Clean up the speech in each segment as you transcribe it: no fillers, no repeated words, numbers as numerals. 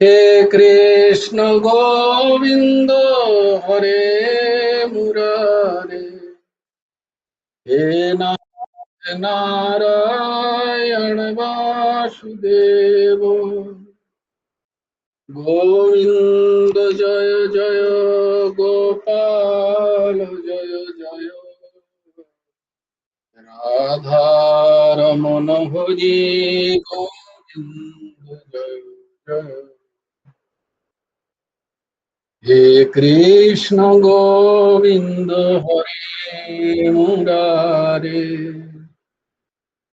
हे कृष्ण गोविंद हरे मुरारे, हे नारायण वासुदेव, गोविंद जय जय गोपाल जय जय, राधा रमन हरि गोविंद जय जय। हे कृष्ण गोविंद हरे मुरारे,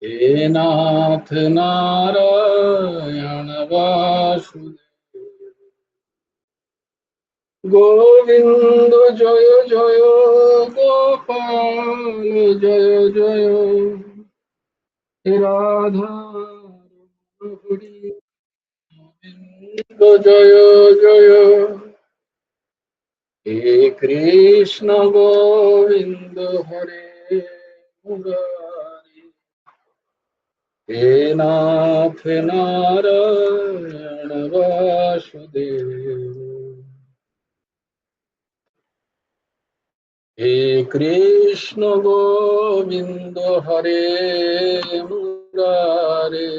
हे नाथ नारायण वासुदेव, गोविंद जय जय गोपाल जय जय, हे राधा हरि गोविंद जय जय। हे कृष्ण गोविंद हरे मुरारी, हे नाथ नारायण वासुदेव, हे कृष्ण गोविंद हरे मुरारी,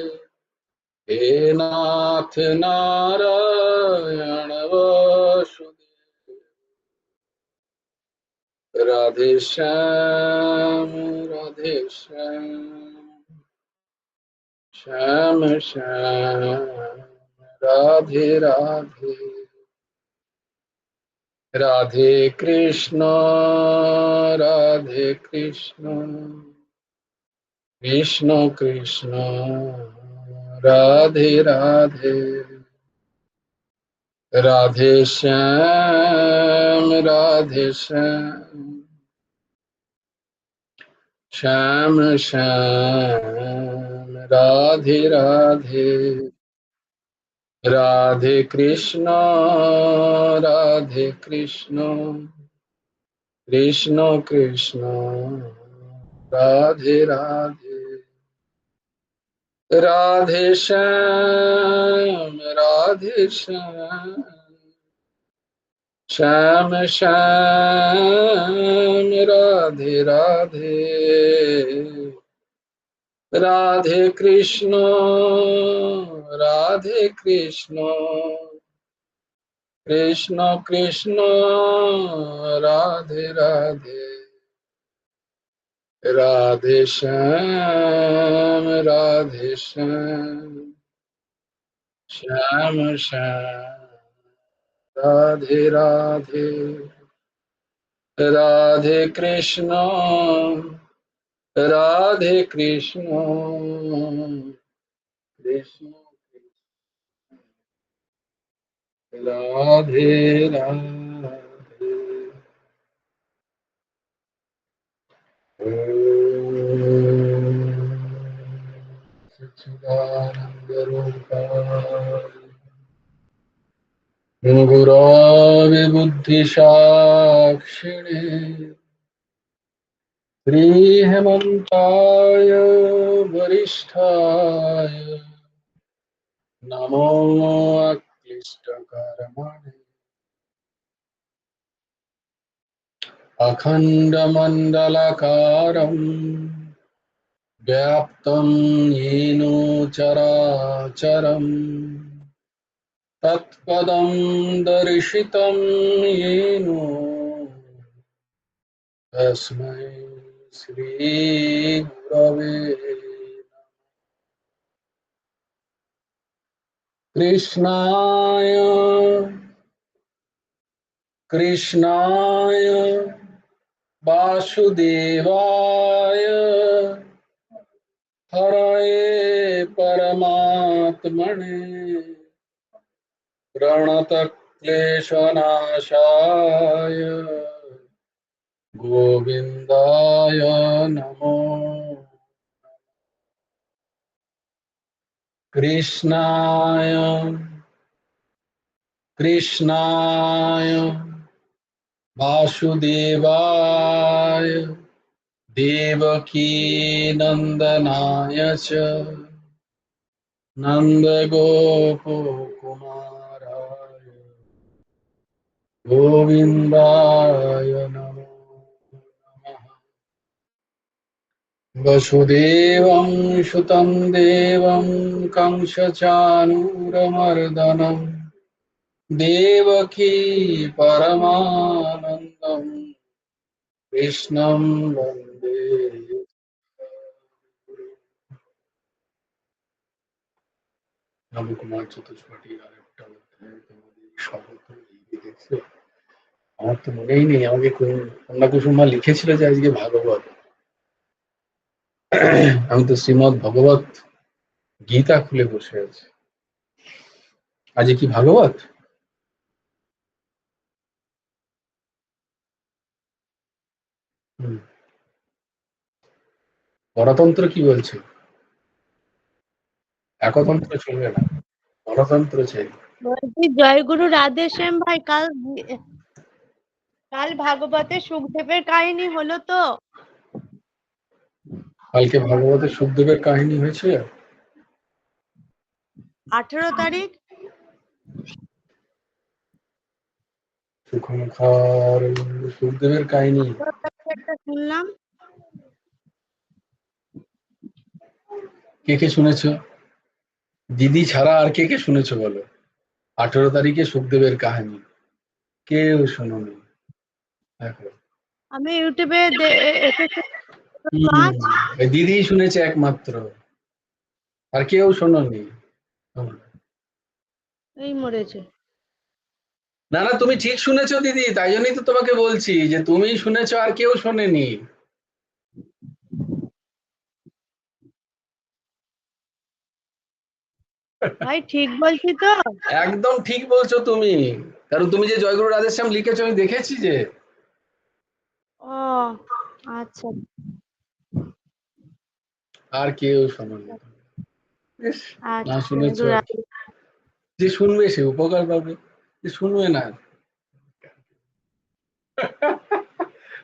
हे नाथ नारायण वासुदेव, राधे श्याम राधे श्याम, श्याम श्याम राधे राधे, राधे कृष्ण कृष्ण कृष्ण राधे राधे, राधे श्याम श्याम श्याम राधे राधे, राधे कृष्ण कृष्ण कृष्ण राधे राधे, राधे श्याम श्याम श्याम राधे राधे, राधे कृष्ण कृष्ण कृष्ण राधे राधे, राधे श्याम श्याम श्याम राधे राधे, राधे कृष्ण कृष्ण राधे राधे। सच्चिदानंद रूपाय गुरवे बुद्धिसाक्षिणे, श्रीहेमन्ताय वरिष्ठाय नमो अक्लिष्टकर्मणे, अखण्डमण्डलाकारम् व्याप्तं येन चराचरम्, तत्पदं दर्शितं येन तस्मै श्रीगुरवे कृष्णाय वासुदेवाय हरये परमात्मने, प्रणतक्लेशनाशाय गोविन्दाय नमो। कृष्णाय वासुदेवाय देवकी नंदनाय च नन्दगोपकुमाराय गोविन्दाय नमो नमः। वसुदेवं सुतं देवं कंसचाणूरमर्दनम् देवकी परमानन्दं कृष्णं वन्दे। নবকুমার চতুষ্পটি আরেকটা অধ্যায় তোমাদের শপথ দেখছো। আমার তো মনেই নেই, আমাকে কন্যা কুসুমা লিখেছিল যে আজকে ভাগবত। আমি তো শ্রীমদ ভগবত গীতা খুলে বসে আছি। আজকে কি ভাগবত? গণতন্ত্র কি বলছে? একতন্ত্র চলবে না, গণতন্ত্র চাই। বলছি জয়গুরু রাধেশ্যাম ভাই, কাল ভাগবতে সুখদেবের কাহিনী হলো তো? কালকে ভাগবতে সুখদেবের কাহিনী হয়েছে 18 তারিখ। সুখমুখার সুখদেবের কাহিনী 18 তারিখে একটা শুনলাম। কে কে শুনেছো? দিদি ছাড়া আর কে কে শুনেছো বলো? 18 তারিখে সুখদেবের কাহিনী কেউ শোনোনি? দেখো, আমি ইউটিউবে এসেছে আজ। ওই দিদি শুনেছে একমাত্র, আর কেউ শোনোনি। এই মরেছে। না না, তুমি ঠিক শুনেছো দিদি, তাই জন্যই তো তোমাকে বলছি যে তুমি শুনেছো আর কেউ শোনেনি। ভাই ঠিক বলছি তো? একদম ঠিক বলছো তুমি, কারণ তুমি যে জয়গুরু রাধেশ্যাম লিখেছো আমি দেখেছি যে। ও আচ্ছা আর কেউ শোনেনি। বেশ, না শুনেছো আর কি। আচ্ছা। যে শুনবে সে উপকার পাবে, যে শুনবে না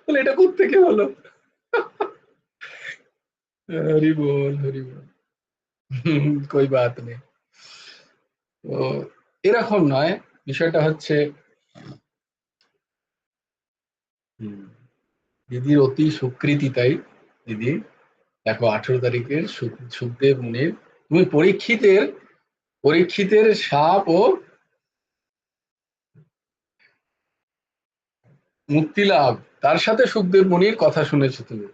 বলে এটা কোত্থেকে হলো। হরি বল হরি বল। কই বাত নেই। তো এরকম নয়, বিষয়টা হচ্ছে দিদির অতি সুকৃতি। তাই দিদি দেখো 18 তারিখের সুখদেব মুনির, তুমি পরীক্ষিতের সাপ ও মুক্তি লাভ, তার সাথে সুখদেব মুনির কথা শুনেছো তুমি?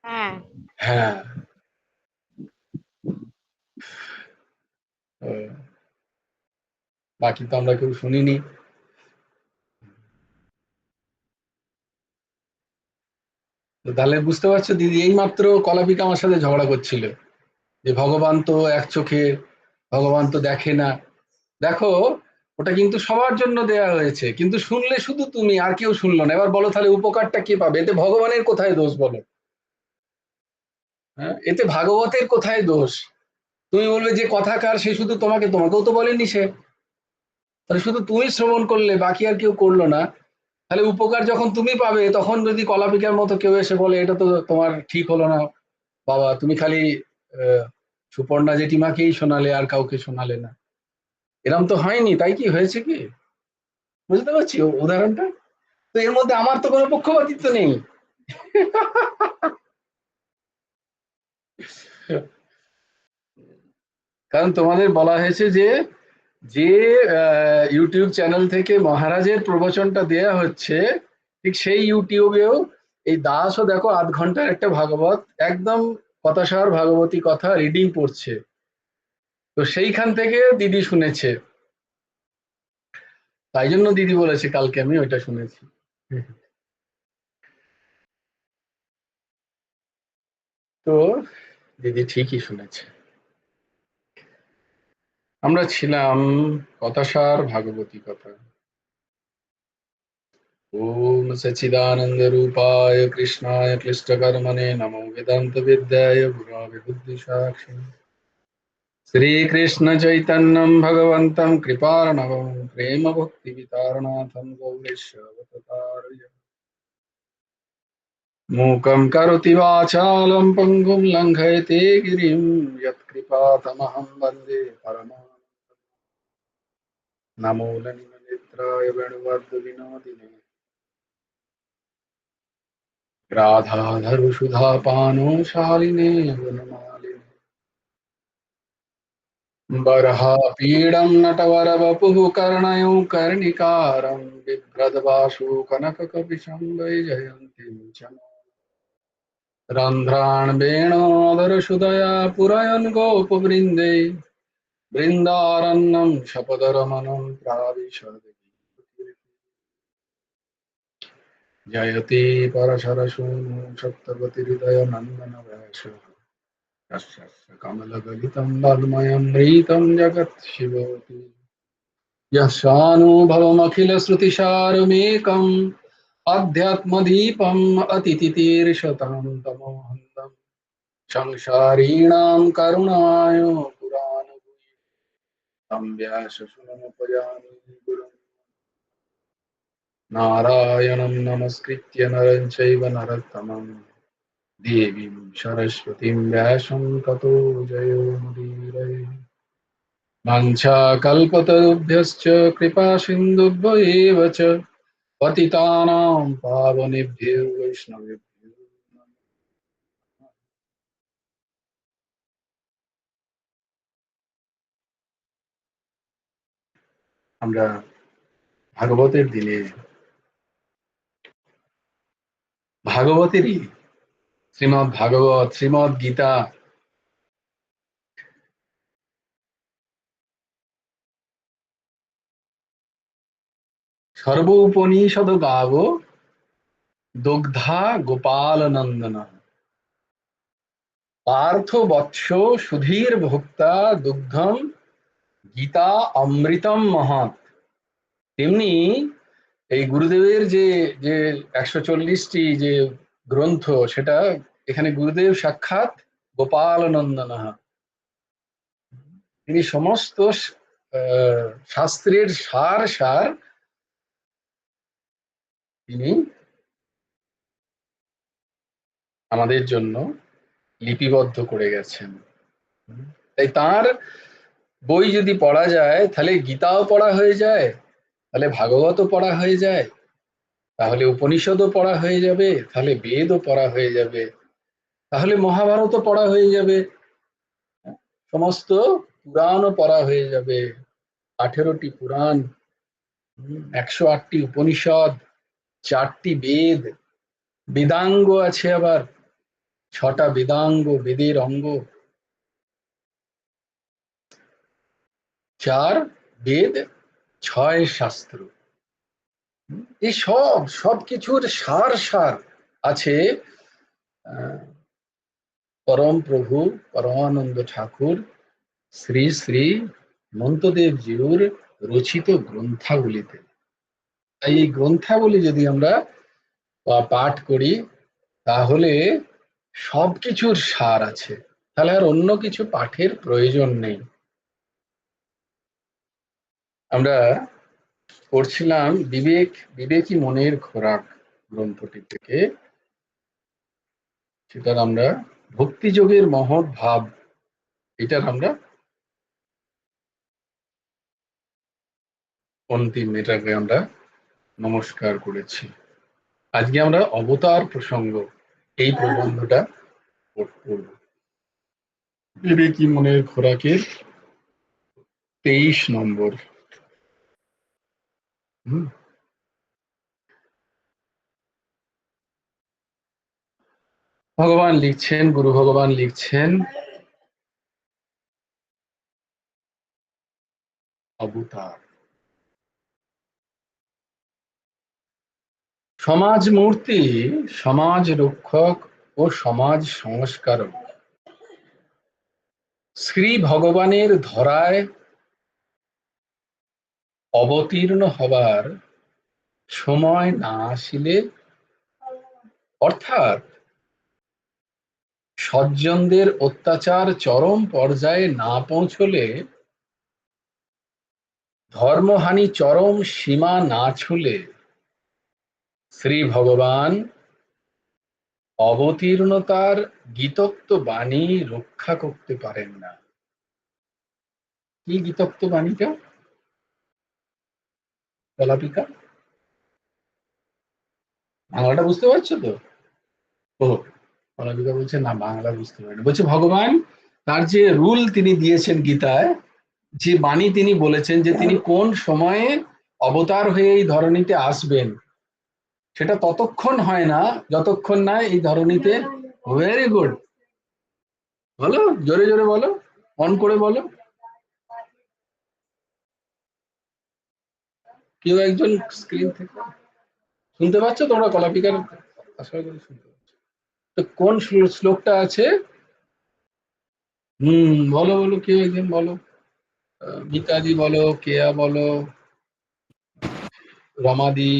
হ্যাঁ হ্যাঁ। বাকি তো আমরা কেউ শুনিনি। তাহলে বুঝতে পারছো দিদি, এই মাত্র কলাপিকা আমার সাথে ঝগড়া করছিল যে ভগবান তো এক চোখে, ভগবান তো দেখে না। দেখো, ওটা কিন্তু সবার জন্য দেয়া হয়েছে, কিন্তু শুনলে শুধু তুমি, আর কেউ শুনলো না। এবার বলো তাহলে উপকারটা কে পাবে? এতে ভগবানের কোথায় দোষ বলো? হ্যাঁ, এতে ভাগবতের কোথায় দোষ? তুমি বলবে যে কথাকার সে শুধু তোমাকেও তো বলেনি সে, তাহলে শুধু তুমি শ্রবণ করলে, বাকি আর কেউ করলো না। তাহলে উপকার যখন তুমি পাবে, তখন যদি কলাপিকার মতো কেউ এসে বলে এটা তো তোমার ঠিক হলো না বাবা, তুমি খালি সুপর্ণা জেঠিমাকেই শোনালে আর কাউকে শোনালে না, এরম তো হয়নি। তাই কি হয়েছে কি? বুঝতে পারছি উদাহরণটা? তো এর মধ্যে আমার তো কোনো পক্ষপাতিত্ব নেই। কারণ তোমাদের বলা হয়েছে যে যে ইউটিউব চ্যানেল থেকে মহারাজের প্রবচনটা দেয়া হচ্ছে, ঠিক সেই ইউটিউবেও এই দাসও দেখো 8 ঘন্টার একটা ভাগবত, একদম কথাসার ভাগবতী কথা রিডিং পড়ছে। তো সেইখান থেকে দিদি শুনেছে, তাই জন্য দিদি বলেছে কালকে আমি ওইটা শুনেছি। তো দিদি ঠিকই শুনেছে। আমরা ছিলাম কথাসার ভাগবতী কথা। ओम सच्चिदानंद रूपाय कृष्णाय क्लिष्टकर्मणे नमो वेदांत विद्याय गुरवे बुद्धिसाक्षिणे श्री कृष्ण चैतन्यं भगवन्तं कृपार्णवं प्रेम भक्ति वितारणाथं गौरीशवततारय मूकं करोति वाचालं पङ्गुं लङ्घयते गिरिं यत्कृपातमहं वन्दे परमानन्दं नमो चित्राय वेणुवद्य विनोदिने राधाधर सुधा पानो शालिने वनमालिने बरहा पीडं नटवरवपुः कर्णयो कर्णिकारं बिभ्रद्वासु कनककपिशं वैजयन्तीं च रन्ध्रान् वेणोदरसुदया पुरयन् गोपवृन्दे बृन्दारण्यं शपदरमणं प्राविशद् जयति परशरसूनु सप्तवतिहृदयनन्दन वैशः तस्य कमलगलितं वाङ्मयमृतं जगत् शिवोऽपि यः स्वानुभवमखिलश्रुतिसारमेकम् अध्यात्मदीपम् अतिथितीर्षतां तमोहन्तम् संसारीणां करुणाय पुराणगुह्यं व्याससुनमुपयामि गुरुं नारायणं नमस्कृत्य नरं चैव नरोत्तमं देवीं सरस्वतीं व्यासं ततो जयोमुदीरये वाञ्छाकल्पतरुभ्यश्च कृपासिन्धुभ्य एव च पतितानां पावनेभ्यो वैष्णवेभ्यो नमः। আমরা ভাগবতের দিনে ভাগবতেরই শ্রীমদ্ ভাগবত শ্রীমদ্ গীতা সর্ব উপনিষদ গাব দগ্ধা গোপাল নন্দন পার্থ বৎস সুধীর ভোক্তা দুগ্ধম গীতা অমৃতম মহৎ। তেমনি এই গুরুদেবের যে যে 140টি যে গ্রন্থ, সেটা এখানে গুরুদেব সাক্ষাৎ গোপাল নন্দন। তিনি সমস্ত শাস্ত্রের সার সার তিনি আমাদের জন্য লিপিবদ্ধ করে গেছেন। তাই তার বই যদি পড়া যায়, তাহলে গীতাও পড়া হয়ে যায়, তাহলে ভাগবতও পড়া হয়ে যায়, তাহলে উপনিষদও পড়া হয়ে যাবে, তাহলে বেদও পড়া হয়ে যাবে, তাহলে মহাভারতও পড়া হয়ে যাবে, সমস্ত পুরাণও পড়া হয়ে যাবে। 18টি পুরাণ, 108টি উপনিষদ, 4টি বেদ, বেদাঙ্গ আছে আবার 6টা বেদাঙ্গ, বেদের অঙ্গ, 4 বেদ, 6 শাস্ত্র। এই সব কিছুর সার সার আছে পরম প্রভু পরমানন্দ ঠাকুর শ্রী শ্রী মন্তদেব জিউর রচিত গ্রন্থাবলীতে। তাই এই গ্রন্থাবলী যদি আমরা পাঠ করি, তাহলে সবকিছুর সার আছে, তাহলে আর অন্য কিছু পাঠের প্রয়োজন নেই। আমরা পড়ছিলাম বিবেকী মনের খোরাক গ্রন্থটি থেকে, সেটার আমরা ভক্তিযোগের মহৎ ভাব, এটার আমরা অন্তিম, এটাকে আমরা নমস্কার করেছি। আজকে আমরা অবতার প্রসঙ্গ এই প্রবন্ধটা পড়ব। বিবেকী মনের খোরাকের 23 নম্বর। ভগবান লিখছেন, গুরু ভগবান লিখছেন, অবতার সমাজ মূর্তি, সমাজ রক্ষক ও সমাজ সংস্কারক শ্রী ভগবানের ধরায় অবতীর্ণ হবার সময় না আসিলে, অর্থাৎ সজ্জনদের অত্যাচার চরম পর্যায়ে না পৌঁছলে, ধর্মহানি চরম সীমা না ছুলে শ্রী ভগবান অবতীর্ণতার গীতোক্ত বাণী রক্ষা করতে পারেন না। কি গীতোক্ত বাণীটা? কলাপিকা, বাংলাটা বুঝতে পারছো তো? ও, কলাপিকা বলছে না বাংলা বুঝতে পারে না, বলছে ভগবান তার যে রুল তিনি দিয়েছেন গীতায়, যে বাণী তিনি বলেছেন যে তিনি কোন সময়ে অবতার হয়ে এই ধরণীতে আসবেন, সেটা ততক্ষণ হয় না যতক্ষণ না এই ধরণীতে। ভেরি গুড, বলো জোরে জোরে বলো, অন করে বলো, কেউ একজন স্ক্রিন থেকে শুনতে পাচ্ছ তোমরা? কলাপিকার আশা করি শুনতে পাচ্ছ। তো কোন শ্লোকটা আছে? বলো বলো, কেউ একজন বলো, গীতাদি বলো, কেয়া বলো, রমাদি,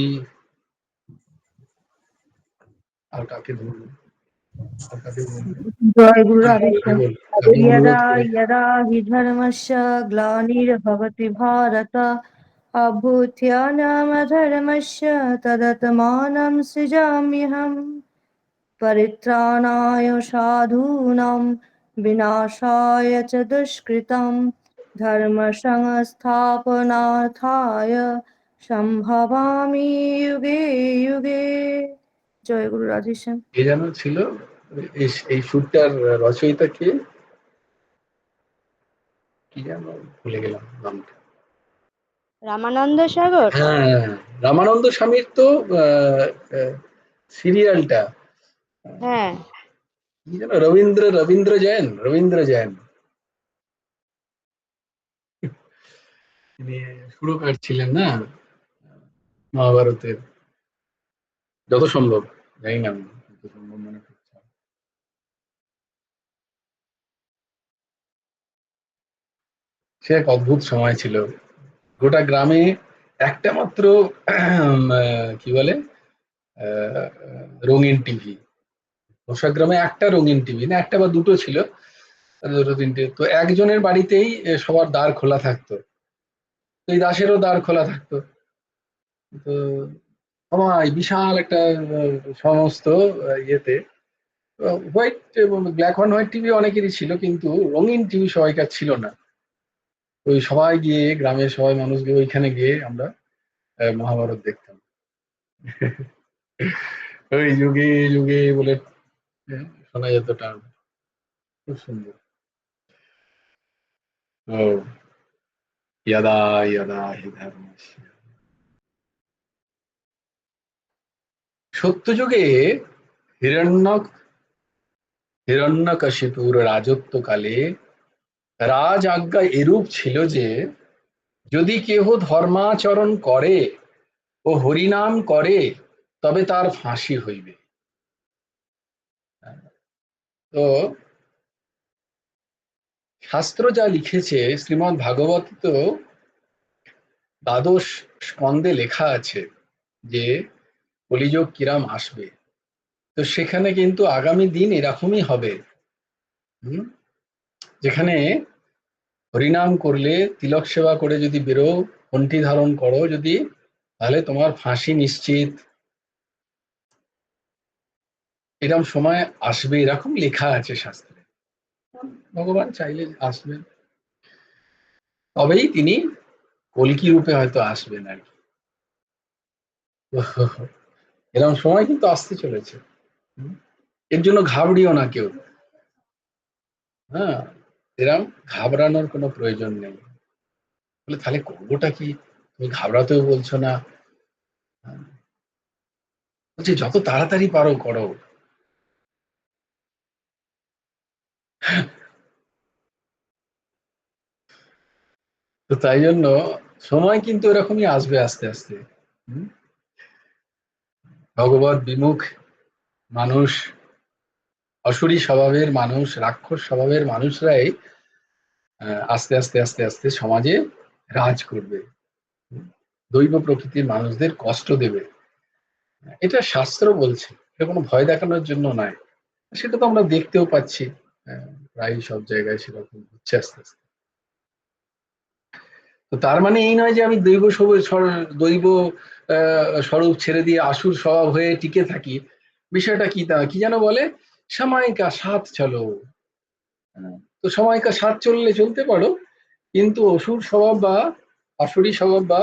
আর কাকে ধরবো, আর কাকে বলবো? জয় গুরু রাধেশ্যাম। বল, আমি यदा অনুরোধ করে। यदा हि धर्मस्य ग्लानिर्भवति भारत अभ्युत्थानमधर्मस्य तदात्मानं सृजाम्यहम् परित्राणाय साधूनां विनाशाय च दुष्कृतं धर्मसंस्थापनार्थाय सम्भवामि युगे युगे। জয় গুরু রাধেশ্যাম। কে যেন ছিল এই সুরটার রচয়িতা কে, কি যেন ভুলে গেলাম নামটা। রামানন্দ সাগর। হ্যাঁ, রামানন্দ স্বামীর তো সিরিয়ালটা হ্যাঁ, কি যেন, রবীন্দ্র জৈন তিনি সুরকার ছিলেন না মহাভারতের, যত সম্ভব, জানি না আমি, যত সম্ভব মনে করছি। সে এক অদ্ভুত সময় ছিল, গোটা গ্রামে একটা মাত্র কি বলে রঙিন টিভি, গ্রামে একটা রঙিন টিভি, না একটা বা দুটো ছিল, দুটো তিনটে, তো একজনের বাড়িতেই সবার দ্বার খোলা থাকতো, তো এই দাসেরও দ্বার খোলা থাকতো। তো সবাই বিশাল একটা সমস্ত ইয়েতে white, black and white TV অনেকেরই ছিল, কিন্তু রঙিন টিভি সবাইকার ছিল না। ওই সবাই গিয়ে, গ্রামের সবাই মানুষ গিয়ে ওইখানে গিয়ে আমরা মহাভারত দেখতাম। ওই যুগে যুগে বলে শোনা যেত টান, খুব সুন্দর। ও, यदा यदा हि धर्मस्य। সত্যযুগে হিরণ্যকশিপুর রাজত্বকালে রাজ আজ্ঞা এরূপ ছিল যে যদি কেহ ধর্মাচরণ করে ও হরিনাম করে তবে তার ফাঁসি হইবে। তো শাস্ত্র যা লিখেছে, শ্রীমদ্ ভাগবত তো দ্বাদশ স্কন্ধে লেখা আছে যে কলিযুগ কিরাম আসবে, তো সেখানে কিন্তু আগামী দিন এরকমই হবে, যেখানে হরিনাম করলে, তিলক সেবা করে যদি বেরো, কণ্ঠী ধারণ করো যদি, তাহলে তোমার ফাঁসি নিশ্চিত। এরকম সময় আসবে, এরকম লেখা আছে শাস্ত্রে। ভগবান চাইলে আসবেন, তবেই তিনি কল্কি রূপে হয়তো আসবেন আর কি। এরকম সময় কিন্তু আসতে চলেছে, এর জন্য ঘাবড়িও না কেউ। হ্যাঁ, এরকম ঘাবড়ানোর কোনো প্রয়োজন নেই। বলে তাহলে করবোটা কি, তুমি ঘাবড়াতেও বলছো না। বলছে যত তাড়াতাড়ি পারো করো। তো তাই জন্য সময় কিন্তু এরকমই আসবে আস্তে আস্তে। ভগবত বিমুখ মানুষ, অসুরী স্বভাবের মানুষ, রাক্ষস স্বভাবের মানুষরাই আস্তে আস্তে আস্তে আস্তে সমাজে রাজ করবে, দৈব প্রকৃতির মানুষদের কষ্ট দেবে। এটা শাস্ত্র বলছে, এটা কোনো ভয় দেখানোর জন্য নয়। সেটা তো আমরা দেখতেও পাচ্ছি, প্রায় সব জায়গায় সেরকম হচ্ছে আস্তে আস্তে। তো তার মানে এই নয় যে আমি দৈব স্বরূপ ছেড়ে দিয়ে আসুর স্বভাব হয়ে টিকে থাকি। বিষয়টা কি, তা কি যেন বলে, সময়কা সাথ চলো। তো সময়কা সাথ চললে চলতে পারো, কিন্তু অসুর স্বভাব বা আসুরি স্বভাব বা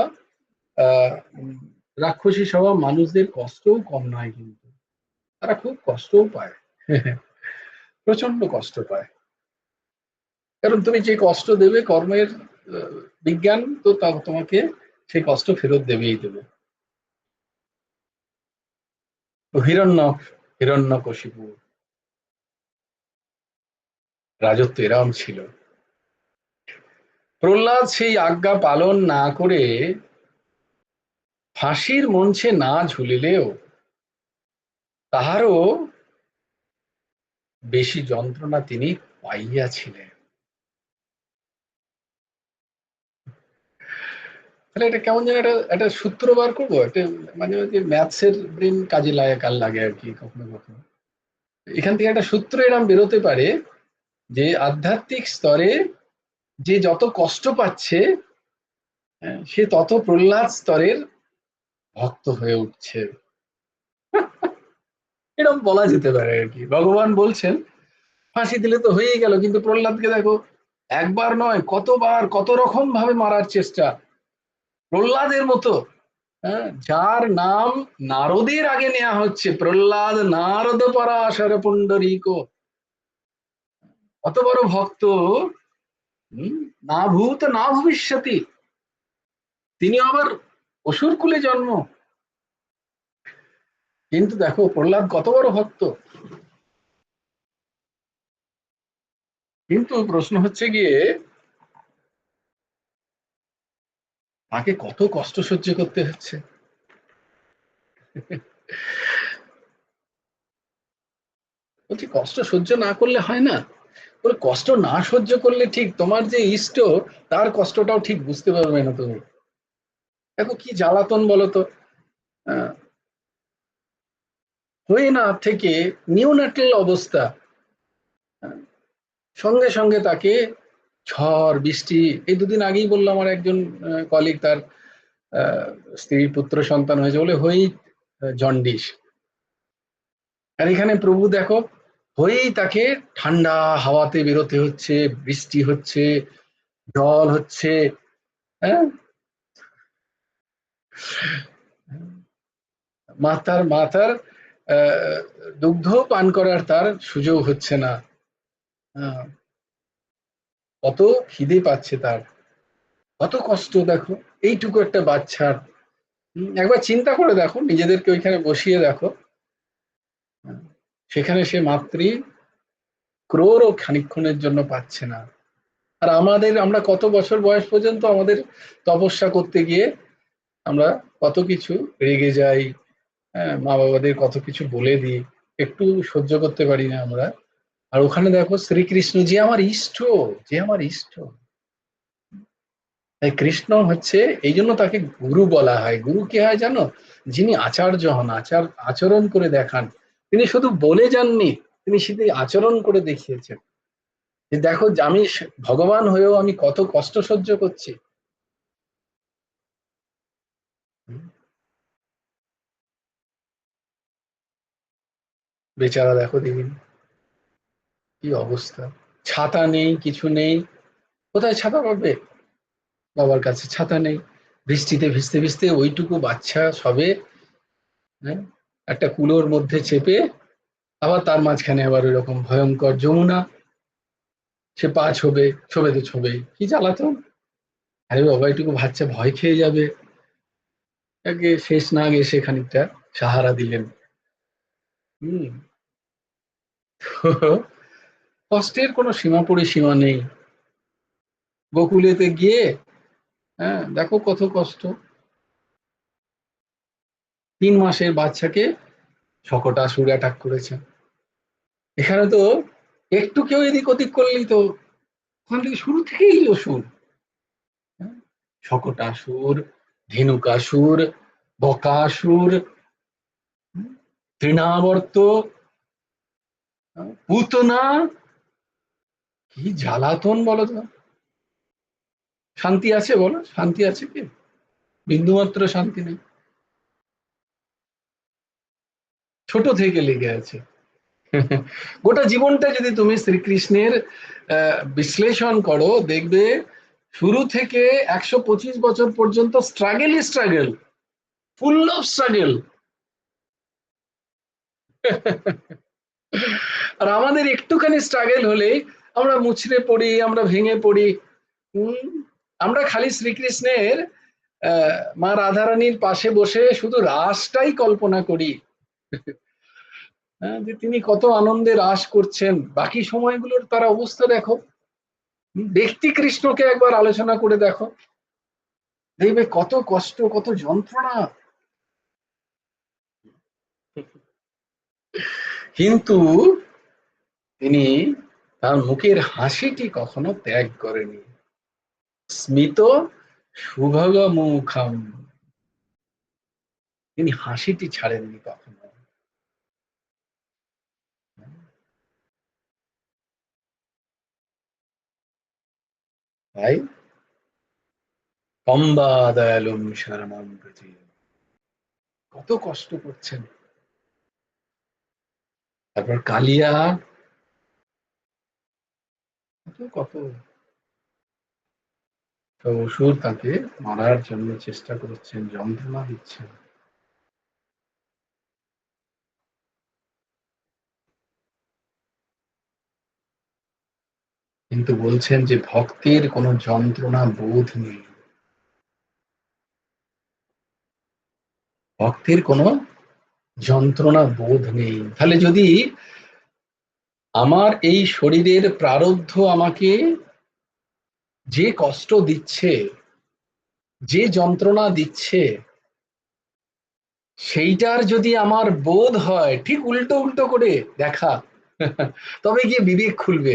রাক্ষসী স্বভাব মানুষদের কষ্টও কম নয়, কিন্তু তারা খুব কষ্টও পায়। প্রচন্ড কষ্ট পায়, কারণ তুমি যে কষ্ট দেবে কর্মের বিজ্ঞান তো তোমাকে সেই কষ্ট ফেরত দেবেই দেবে। হিরণ্যকশিপু রাজত্ব এরম ছিল। প্রহ্লাদ সেই আজ্ঞা পালন না করে ফাঁসির মঞ্চে না ঝুলিলেও তাহারও বেশি যন্ত্রণা তিনি পাইয়াছিলেন। তাহলে এটা কেমন যেন একটা সূত্র বার করবো, একটা মানে ম্যাথসের ব্রেন কাজে লাগে আর কি কখনো কখনো। এখান থেকে একটা সূত্র এরম বেরোতে পারে যে আধ্যাত্মিক স্তরে যে যত কষ্ট পাচ্ছে সে তত প্রহ্লাদ স্তরের ভক্ত হয়ে উঠছে, এরকম বলা যেতে পারে আর কি। ভগবান বলছেন ফাঁসি দিলে তো হয়েই গেল, কিন্তু প্রহ্লাদকে দেখো একবার নয় কতবার কত রকম ভাবে মারার চেষ্টা। প্রহ্লাদের মতো যার নাম নারদের আগে নেওয়া হচ্ছে, প্রহ্লাদ নারদ পরাশর পুণ্ডরীক, অত বড় ভক্ত, না ভূত না ভবিষ্যতি, তিনি আবার অসুর কুলে জন্ম, কিন্তু দেখো প্রহ্লাদ কত বড় ভক্ত। কিন্তু প্রশ্ন হচ্ছে গিয়ে তাকে কত কষ্ট সহ্য করতে হচ্ছে। বলছি কষ্ট সহ্য না করলে হয় না, ওর কষ্ট না সহ্য করলে ঠিক তোমার যে ইষ্ট তার কষ্টটাও ঠিক বুঝতে পারবে না তুমি। দেখো কি জ্বালাতন বলতো, হয়ে না থেকে নিউনাটাল অবস্থা, সঙ্গে সঙ্গে তাকে ঝড় বৃষ্টি। এই দুদিন আগেই বললাম আমার একজন কলিগ, তার স্ত্রী পুত্র সন্তান হয়েছে বলে হয়েই জন্ডিস। আর এখানে প্রভু দেখো হয়েই তাকে ঠান্ডা হাওয়াতে বেরোতে হচ্ছে, বৃষ্টি হচ্ছে, জল হচ্ছে, হ্যাঁ, মাতার মাতার দুগ্ধ পান করার তার সুযোগ হচ্ছে না, কত খিদে পাচ্ছে তার, কত কষ্ট দেখো এইটুকু একটা বাচ্চার। একবার চিন্তা করে দেখো, নিজেদেরকে ওইখানে বসিয়ে দেখো, সেখানে সে মাতৃ ক্রোরও খানিকক্ষণের জন্য পাচ্ছে না। আর আমরা কত বছর বয়স পর্যন্ত আমাদের তপস্যা করতে গিয়ে আমরা কত কিছু রেগে যাই, মা বাবাদের কত কিছু বলে দিই, একটু সহ্য করতে পারি না আমরা। আর ওখানে দেখো শ্রীকৃষ্ণ যে আমার ইষ্ট, যে আমার ইষ্ট। তাই কৃষ্ণ হচ্ছে, এই জন্য তাকে গুরু বলা হয়। গুরু কে হয় জানো? যিনি আচার্য হন, আচরণ করে দেখান। তিনি শুধু বলে যাননি, তিনি শুধু আচরণ করে দেখিয়েছেন যে দেখো আমি ভগবান হয়েও আমি কত কষ্ট সহ্য করছি। বেচারা দেখো দিদিন কি অবস্থা, ছাতা নেই, কিছু নেই, কোথায় ছাতা পাবে? বাবার কাছে ছাতা নেই, বৃষ্টিতে ভিজতে ভিজতে ওইটুকু বাচ্চা সবে একটা কুলোর মধ্যে চেপে, আবার তার মাঝখানে আবার ওই রকম ভয়ঙ্কর যমুনা, সে পা ছোবে, ছোবে তো ছোবেই, কি জ্বালাতন। আরে বাবা এইটুকু বাচ্চা ভয় খেয়ে যাবে, তাকে শেষ না গিয়ে সে খানিকটা সাহারা দিলেন। হম কষ্টের কোনো সীমা পরিসীমা নেই। গোকুলেতে গিয়ে দেখো কত কষ্ট, 3 মাসের বাচ্চাকে শকটাসুর অ্যাটাক করেছে। এখানে তো একটু কেউ এদিক ওদিক করলেই তো ওখান থেকে শুরু থেকেই অসুর, শকটাসুর, ধেনুকাসুর, বকাসুর, তৃণাবর্ত, পুতনা, কি জ্বালাতন বলো তো। শান্তি আছে বলো, শান্তি আছে কি? বিন্দুমাত্র শান্তি নেই, ছোট থেকে লেগে আছে। গোটা জীবনটা যদি তুমি শ্রীকৃষ্ণের বিশ্লেষণ করো দেখবে শুরু থেকে 125 বছর পর্যন্ত স্ট্রাগল, ফুল অফ স্ট্রাগল। আর আমাদের একটুখানি স্ট্রাগল হলেই আমরা মুচড়ে পড়ি, আমরা ভেঙে পড়ি। আমরা খালি শ্রীকৃষ্ণের মা রাধারানীর পাশে বসে শুধু রাসটাই কল্পনা করি, যে তিনি কত আনন্দে রাস করছেন। বাকি সময়গুলোর তার অবস্থা দেখো, ব্যক্তি কৃষ্ণকে একবার আলোচনা করে দেখো, দেখবে কত কষ্ট, কত যন্ত্রণা। কিন্তু তিনি তার মুখের হাসিটি কখনো ত্যাগ করেনি। স্মিত সুভগ মুখম, তিনি হাসিটি ছাড়েননি কখনো। তাই কম্বা দয়ালুম শরণম ব্রজে, কত কষ্ট করছেন। তারপর কালিয়া, কত অসুর তাকে মারার জন্য চেষ্টা করছেন, যন্ত্রণা দিচ্ছেন। কিন্তু বলছেন যে ভক্তের কোনো যন্ত্রণা বোধ নেই, ভক্তের কোনো যন্ত্রণা বোধ নেই। তাহলে যদি আমার এই শরীরের প্রারব্ধ আমাকে যে কষ্ট দিচ্ছে, যে যন্ত্রণা দিচ্ছে, সেইটার যদি আমার বোধ হয়, ঠিক উল্টো উল্টো করে দেখা, তবে গিয়ে বিবেক খুলবে।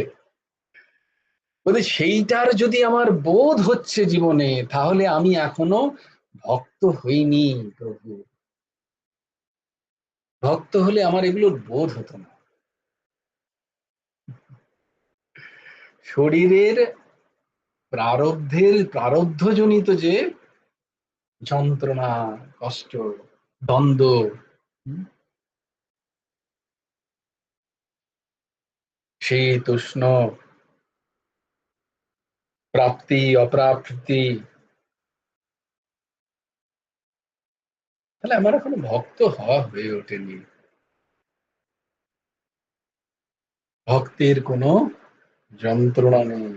বলে সেইটার যদি আমার বোধ হচ্ছে জীবনে, তাহলে আমি এখনো ভক্ত হইনি প্রভু। ভক্ত হলে আমার এগুলোর বোধ হতো না। শরীরের প্রারব্ধজনিত যে যন্ত্রণা, কষ্ট, দ্বন্দ্ব, শীত উষ্ণ, প্রাপ্তি অপ্রাপ্তি, তাহলে আমার এখনো ভক্ত হওয়া হয়ে ওঠেনি। ভক্তের কোনো যন্ত্রণা নেই।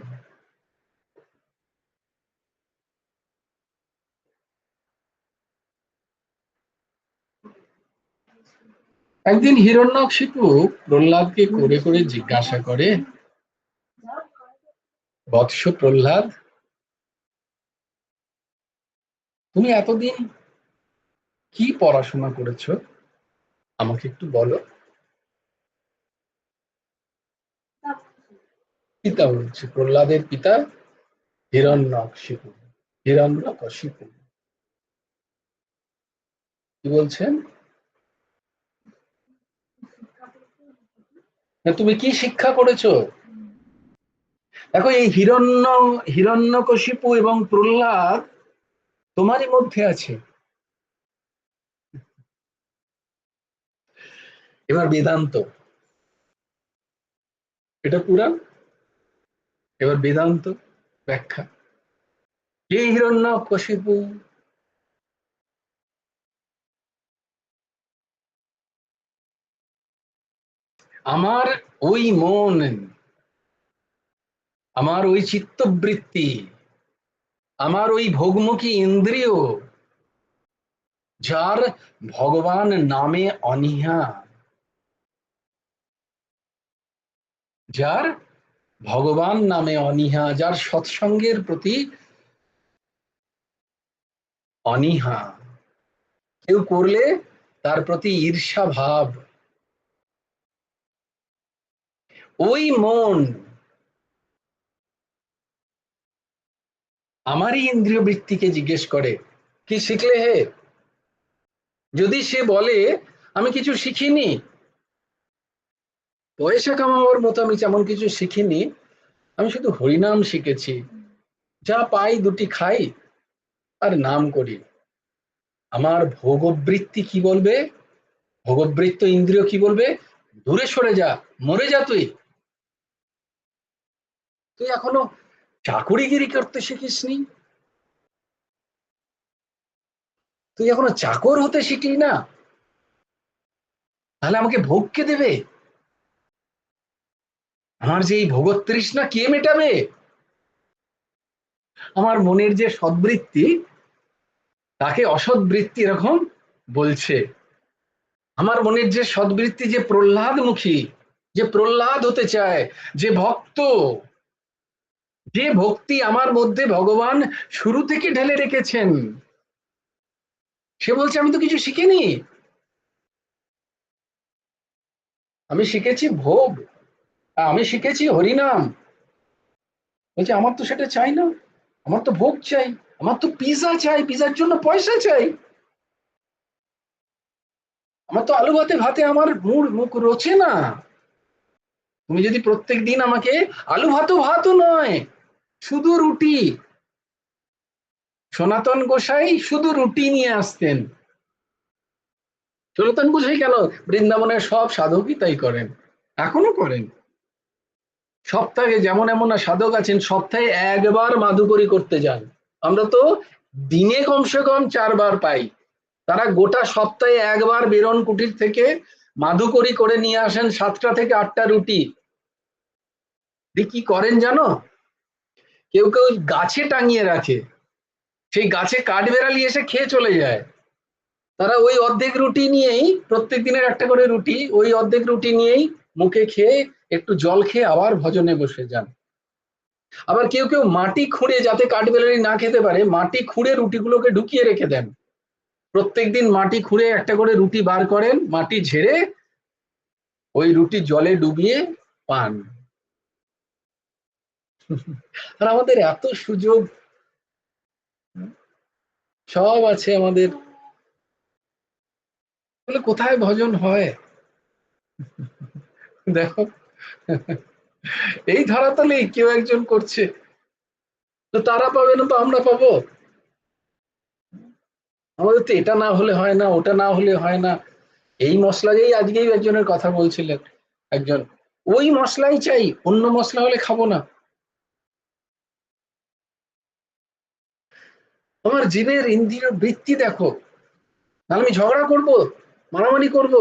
একদিন হিরণ্যকশিপু প্রহ্লাদকে করে করে জিজ্ঞাসা করে, বৎস প্রহ্লাদ, তুমি এতদিন কি পড়াশোনা করেছো, আমাকে একটু বলো। পিতা বলছে, প্রহ্লাদের পিতা হিরণ্যকশিপু, হিরণ্যকশিপু কি বলছেন, তুমি কি শিক্ষা করেছো? দেখো, এই হিরণ্যকশিপু এবং প্রহ্লাদ তোমারই মধ্যে আছে। এবার বেদান্ত, এটা পুরাণ, এবার বেদান্ত ব্যাখ্যা। হে হিরণ্যকশিপু, আমার ওই মন, আমার ওই চিত্তবৃত্তি, আমার ওই ভোগমুখী ইন্দ্রিয়, যার ভগবান নামে অনীহা, যার ভগবান নামে অনীহা, যার সৎসঙ্গের প্রতি অনীহা, কেউ করলে তার প্রতি ঈর্ষা ভাব, ওই মন আমারই ইন্দ্রিয় বৃত্তিকে জিজ্ঞেস করে, কি শিখলে হে? যদি সে বলে আমি কিছু শিখিনি, পয়সা কামাবার মতো আমি তেমন কিছু শিখিনি, আমি শুধু হরিনাম শিখেছি, যা পাই দুটি খাই আর নাম করি, আমার ভোগবৃত্তি কি বলবে? ভোগবৃত্ত ইন্দ্রিয় কি বলবে? দূরে সরে যা, মরে যা, তুই তুই এখনো চাকুরিগিরি করতে শিখিসনি? তুই এখনো চাকর হতে শিখলি না? তাহলে আমাকে ভোগ কে দেবে? আমার যে এই ভোগতৃষ্ণা কে মেটাবে? আমার মনের যে সদ্বৃত্তি, তাকে অসদ্বৃত্তি এরকম বলছে। আমার মনের যে সদ্বৃত্তি, যে প্রহ্লাদমুখী, যে প্রহ্লাদ হতে চায়, যে ভক্ত, যে ভক্তি আমার মধ্যে ভগবান শুরু থেকে ঢেলে রেখেছেন, সে বলছে আমি তো কিছু শিখিনি, আমি শিখেছি ভোগ, আমি শিখেছি হরিনাম। বলছে আমার তো সেটা চাই না, আমার তো ভোগ চাই, আমার তো পিজা চাই, পিজার জন্য পয়সা চাই, আমার তো আলু ভাতে ভাতে আমার মুখ রোচে না। তুমি যদি প্রত্যেক দিন আমাকে আলু ভাতও নয়, শুধু রুটি, সনাতন গোসাই শুধু রুটি নিয়ে আসতেন। সনাতন গোসাই কেন, বৃন্দাবনের সব সাধকই তাই করেন, এখনো করেন। সপ্তাহে যেমন এমন সাধক আছেন সপ্তাহে একবার মাধুকরী করতে যান, আমরা তো দিনে কমসে কম 4 বার পাই। তারা গোটা সপ্তাহে একবার বেরন কুটির থেকে মাধুকরী করে নিয়ে আসেন 7টা থেকে 8টা রুটি। কি করেন জানো? কেউ কেউ গাছে টাঙিয়ে রাখে, সেই গাছে কাঠবেড়ালি এসে খেয়ে চলে যায়। তারা ওই অর্ধেক রুটি নিয়েই, প্রত্যেক দিনের একটা করে রুটি, ওই অর্ধেক রুটি নিয়েই মুখে খেয়ে একটু জল খেয়ে আবার ভজনে বসে যান। আবার কেউ কেউ মাটি খুঁড়ে, যাতে কাঠবেড়ালি না খেতে পারে, মাটি খুঁড়ে রুটিগুলোকে ঢুকিয়ে রেখে দেন। প্রত্যেকদিন মাটি খুঁড়ে একটা করে রুটি বার করেন, মাটি ঝেড়ে ওই রুটি জলে ডুবিয়ে পান। আর আমাদের এত সুযোগ সব আছে আমাদের, বলে কোথায় ভজন হয়? দেখো, এই ধরাতলেই কেউ একজন করছে, তো তারা পাবে না তো আমরা পাবো? আমাদের তো এটা না হলে হয় না, ওটা না হলে হয় না। এই মশলা যেই আজকেই একজনের কথা বলছিলেন, একজন ওই মশলাই চাই, অন্য মশলা হলে খাবো না। আমার জীবের ইন্দ্রিয় বৃত্তি দেখো, নাহলে আমি ঝগড়া করব, মারামারি করব,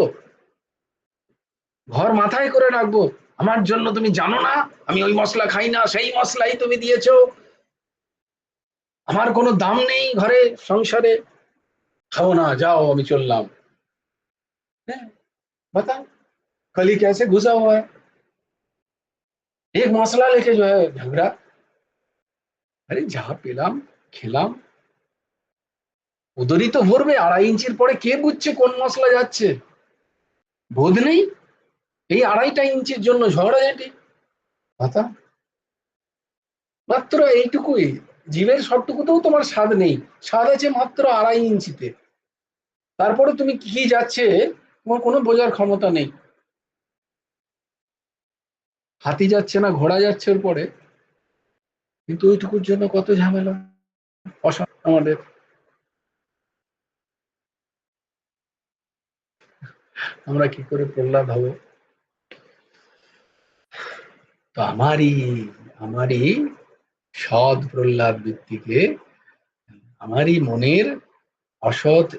ঘর মাথায় করে রাখবো। আমার জন্য তুমি জানো না, আমি ওই মশলা খাই না, সেই মশলাই তুমি দিয়েছো, আমার কোনো দাম নেই ঘরে সংসারে, খাও না, যাও আমি চললাম। बताओ कली कैसे घुसा हुआ है, एक मसला लेके जो है झगड़ा। আরে যা পেলাম খেলাম, ওদেরই তো ভরবে। 2.5 ইঞ্চির পরে কে বুঝছে কোন মশলা যাচ্ছে? বোধ নেই, এই 2.5 ইঞ্চির জন্য ঝগড়াঝাটি। কথা মাত্র এইটুকুই, জীবের সবটুকুতেও তোমার স্বাদ নেই, স্বাদ আছে মাত্র 2.5 ইঞ্চিতে। তারপরে তুমি কি যাচ্ছে তোমার কোনো বোঝার ক্ষমতা নেই। হাতি যাচ্ছে না ঘোড়া যাচ্ছে ওর পরে, কিন্তু ওইটুকুর জন্য কত ঝামেলা আমাদের। আমরা কি করে প্রহ্লাদ হবো? তো আমারই আমারই সৎ প্রহ্লাদ বৃত্তিকে, আমারই মনের অসৎ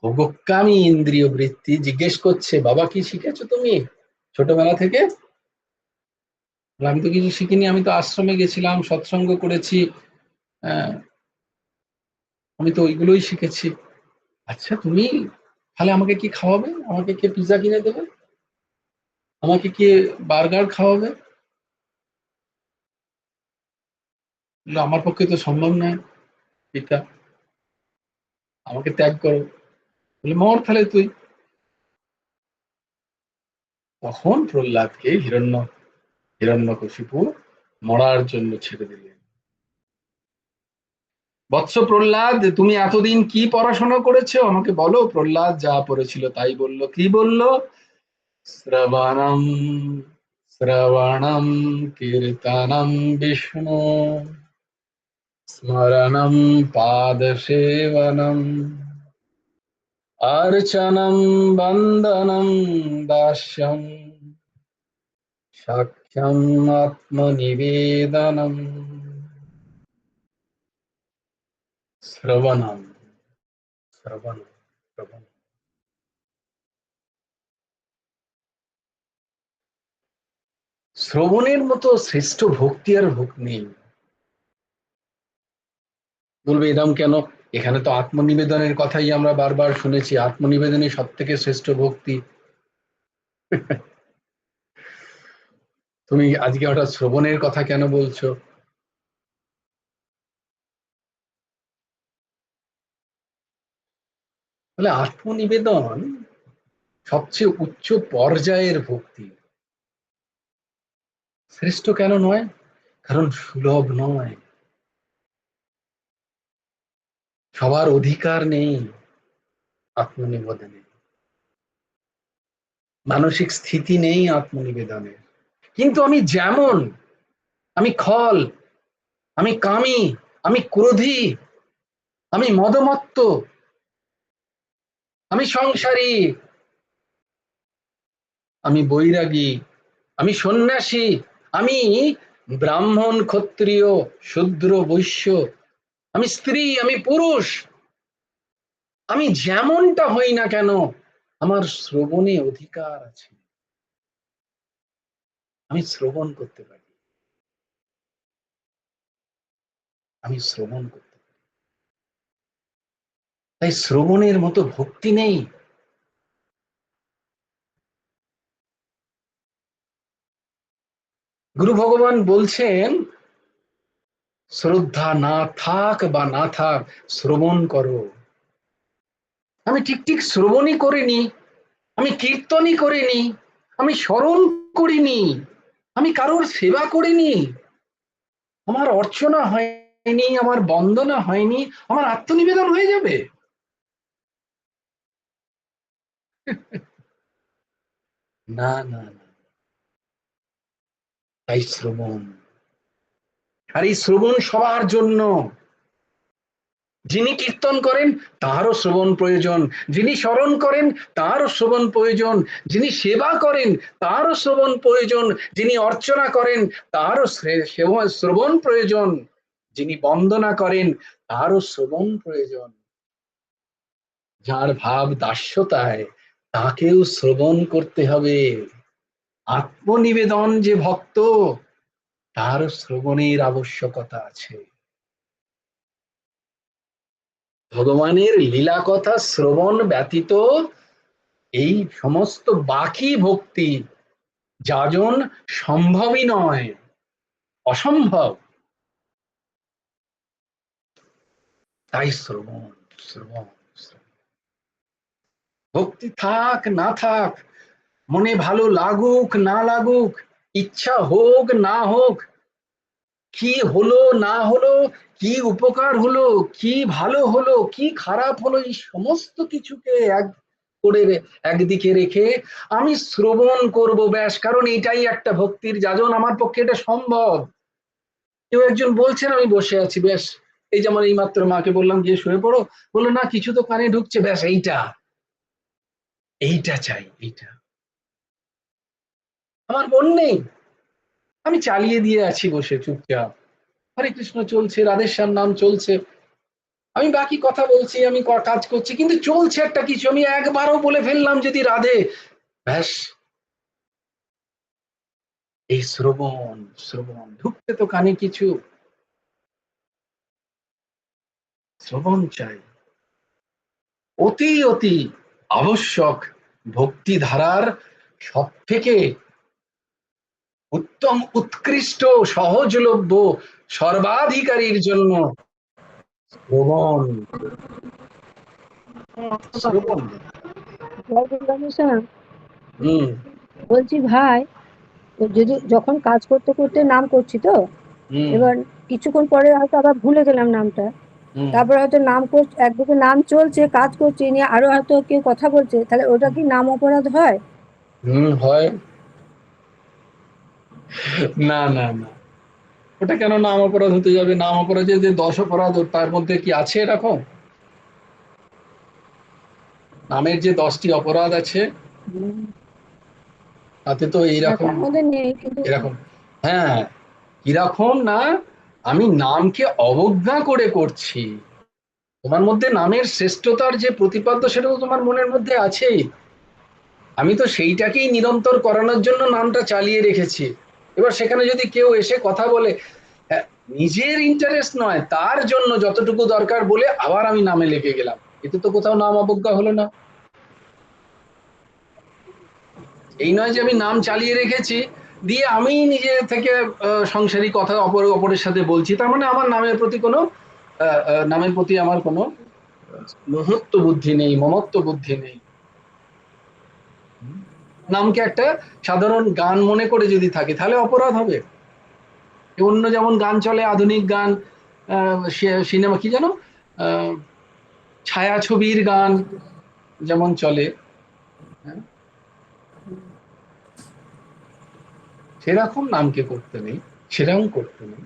ভোগকামী ইন্দ্রিয় বৃত্তি জিজ্ঞেস করছে, বাবা কি শিখেছো তুমি ছোটবেলা থেকে? আমি তো কিছু শিখিনি, আমি তো আশ্রমে গেছিলাম, সৎসঙ্গ করেছি, আহ, আমি তো ওইগুলোই শিখেছি। আচ্ছা তুমি তাহলে আমাকে কি খাওয়াবে? আমাকে কে পিৎজা কিনে দেবে? আমাকে কে বার্গার খাওয়াবে? আমার পক্ষে তো সম্ভব নয় পিতা, আমাকে ত্যাগ করো। বলে মর তাহলে তুই। তখন প্রহ্লাদকে হিরণ্যকশিপু মরার জন্য ছেড়ে দিলেন। বৎস প্রহ্লাদ, তুমি এতদিন কি পড়াশোনা করেছো আমাকে বলো। প্রহ্লাদ যা পড়েছিল তাই বলল। কি বলল? শ্রবণম শ্রবণম কীর্তনম বিষ্ণু স্মরণম পাদসেবনম अर्चनं वन्दनं दास्यं साक्ष्यम् आत्मनिवेदनम्। শ্রবণম, শ্রবণম, শ্রবণম। শ্রবণের মতো শ্রেষ্ঠ ভক্তি আর নেই। বলবে এরম কেন? এখানে তো আত্মনিবেদনের কথাই আমরা বারবার শুনেছি, আত্মনিবেদনই সব থেকে শ্রেষ্ঠ ভক্তি। তুমি আজকে হঠাৎ শ্রবণের কথা কেন বলছো? বলে আত্মনিবেদন সবচেয়ে উচ্চ পর্যায়ের ভক্তি। শ্রেষ্ঠ কেন নয়? কারণ সুলভ নয়, সবার অধিকার নেই আত্মনিবেদনে, মানসিক স্থিতি নেই আত্মনিবেদনে। কিন্তু আমি যেমন, আমি খল, আমি কামী, আমি ক্রোধী, আমি মদমত্ত, আমি সংসারী, আমি বৈরাগী, আমি সন্ন্যাসী, আমি ব্রাহ্মণ, ক্ষত্রিয়, শূদ্র, বৈশ্য, আমি স্ত্রী, আমি পুরুষ, আমি যেমনটা হই না কেন আমার শ্রবণে অধিকার আছে, আমি শ্রবণ করতে পারি, আমি শ্রবণ করতে পারি। তাই শ্রবণের মতো ভক্তি নেই। গুরু ভগবান বলছেন, শ্রদ্ধা না থাক বা না থাক, শ্রবণ করো। আমি ঠিক ঠিক শ্রবণই করিনি, আমি কীর্তনই করিনি, আমি স্মরণ করিনি, আমি কারোর সেবা করিনি, আমার অর্চনা হয়নি, আমার বন্দনা হয়নি, আমার আত্মনিবেদন হয়ে যাবে? না না না। তাই শ্রবণ, আর এই শ্রবণ সবার জন্য। যিনি কীর্তন করেন তারও শ্রবণ প্রয়োজন, যিনি স্মরণ করেন তারও শ্রবণ প্রয়োজন, যিনি সেবা করেন তারও শ্রবণ প্রয়োজন, যিনি অর্চনা করেন তারও শ্রবণ প্রয়োজন, যিনি বন্দনা করেন তারও শ্রবণ প্রয়োজন। যার ভাব দাস্যতায় তাকেও শ্রবণ করতে হবে। আত্মনিবেদন যে ভক্ত, তার শ্রবণের আবশ্যকতা আছে। ভগবানের লীলা কথা শ্রবণ ব্যতীত এই সমস্ত বাকি ভক্তি যাজন সম্ভবই নয়, অসম্ভব। তাই শ্রবণ, শ্রবণ, শ্রবণ। ভক্তি থাক না থাক, মনে ভালো লাগুক না লাগুক, ইচ্ছা হোক না হোক, কি হলো না হলো, কি উপকার হলো, কি ভালো হলো, কি খারাপ হলো, এই সমস্ত কিছুকে এক করে একদিকে রেখে আমি শ্রবণ করব, ব্যাস। কারণ এটাই একটা ভক্তির যাজন, আমার পক্ষে এটা সম্ভব। কেউ একজন বলছেন আমি বসে আছি, ব্যাস। এই যেমন এই মাত্র মাকে বললাম গিয়ে শুয়ে পড়ো, বললো না কিছু তো কানে ঢুকছে, ব্যাস এইটা, এইটা চাই, এইটা। আমার মন নেই, আমি চালিয়ে দিয়ে আছি বসে চুপচাপ, হরে কৃষ্ণ চলছে, রাধেশ্যাম নাম চলছে, আমি বাকি কথা বলছি, আমি কাজ করছি, কিন্তু চলছে একটা কিছু, আমি একবারও বলে ফেললাম যদি রাধে, ব্যাস। এই শ্রবণ, শ্রবণ ঢুকতে তো কানে কিছু, শ্রবণ চাই, অতি অতি আবশ্যক। ভক্তি ধারার সব থেকে উত্তম, উৎকৃষ্ট, সহজলভ্য, সর্বাধিকারীর জন্য শ্রবণ, শ্রবণ। হম বলছি ভাই, যদি যখন কাজ করতে করতে নাম করছি তো, হম এবার কিছুক্ষণ পরে হয়তো আবার ভুলে গেলাম নামটা, হম তারপর হয়তো নাম একদিকে নাম চলছে, কাজ করছে নিয়ে আরো হয়তো কেউ কথা বলছে, তাহলে ওটা কি নাম অপরাধ হয়? হয়। না না না, ওটা কেন নাম অপরাধ হতে যাবে? নাম অপরাধে যে 10 অপরাধ, তার মধ্যে কি আছে এরকম? নামের যে 10টি অপরাধ আছে হুম, তাতে তো না এইরকম, তার মধ্যে নেই, কিন্তু এরকম। হ্যাঁ, কিরকম না, আমি নামকে অবজ্ঞা করে করছি, তোমার মধ্যে নামের শ্রেষ্ঠতার যে প্রতিপাদ্য সেটা তো তোমার মনের মধ্যে আছেই। আমি তো সেইটাকেই নিরন্তর করানোর জন্য নামটা চালিয়ে রেখেছি। এবার সেখানে যদি কেউ এসে কথা বলে, হ্যাঁ, নিজের ইন্টারেস্ট নয়, তার জন্য যতটুকু দরকার বলে আবার আমি নামে লেগে গেলাম, এতে তো কোথাও নাম অবজ্ঞা হলো না। এই নয় যে আমি নাম চালিয়ে রেখেছি দিয়ে আমি নিজে থেকে সংসারী কথা অপরের সাথে বলছি, তার মানে আমার নামের প্রতি কোনো নামের প্রতি আমার কোনো মহত্ব বুদ্ধি নেই, মমত্ব বুদ্ধি নেই। নামকে একটা সাধারণ গান মনে করে যদি থাকে তাহলে অপরাধ হবে। অন্য যেমন গান চলে, আধুনিক গান, সিনেমা কি যেন, ছায়াছবির গান যেমন চলে, হ্যাঁ, সেরকম নামকে করতে নেই, সেরকম করতে নেই।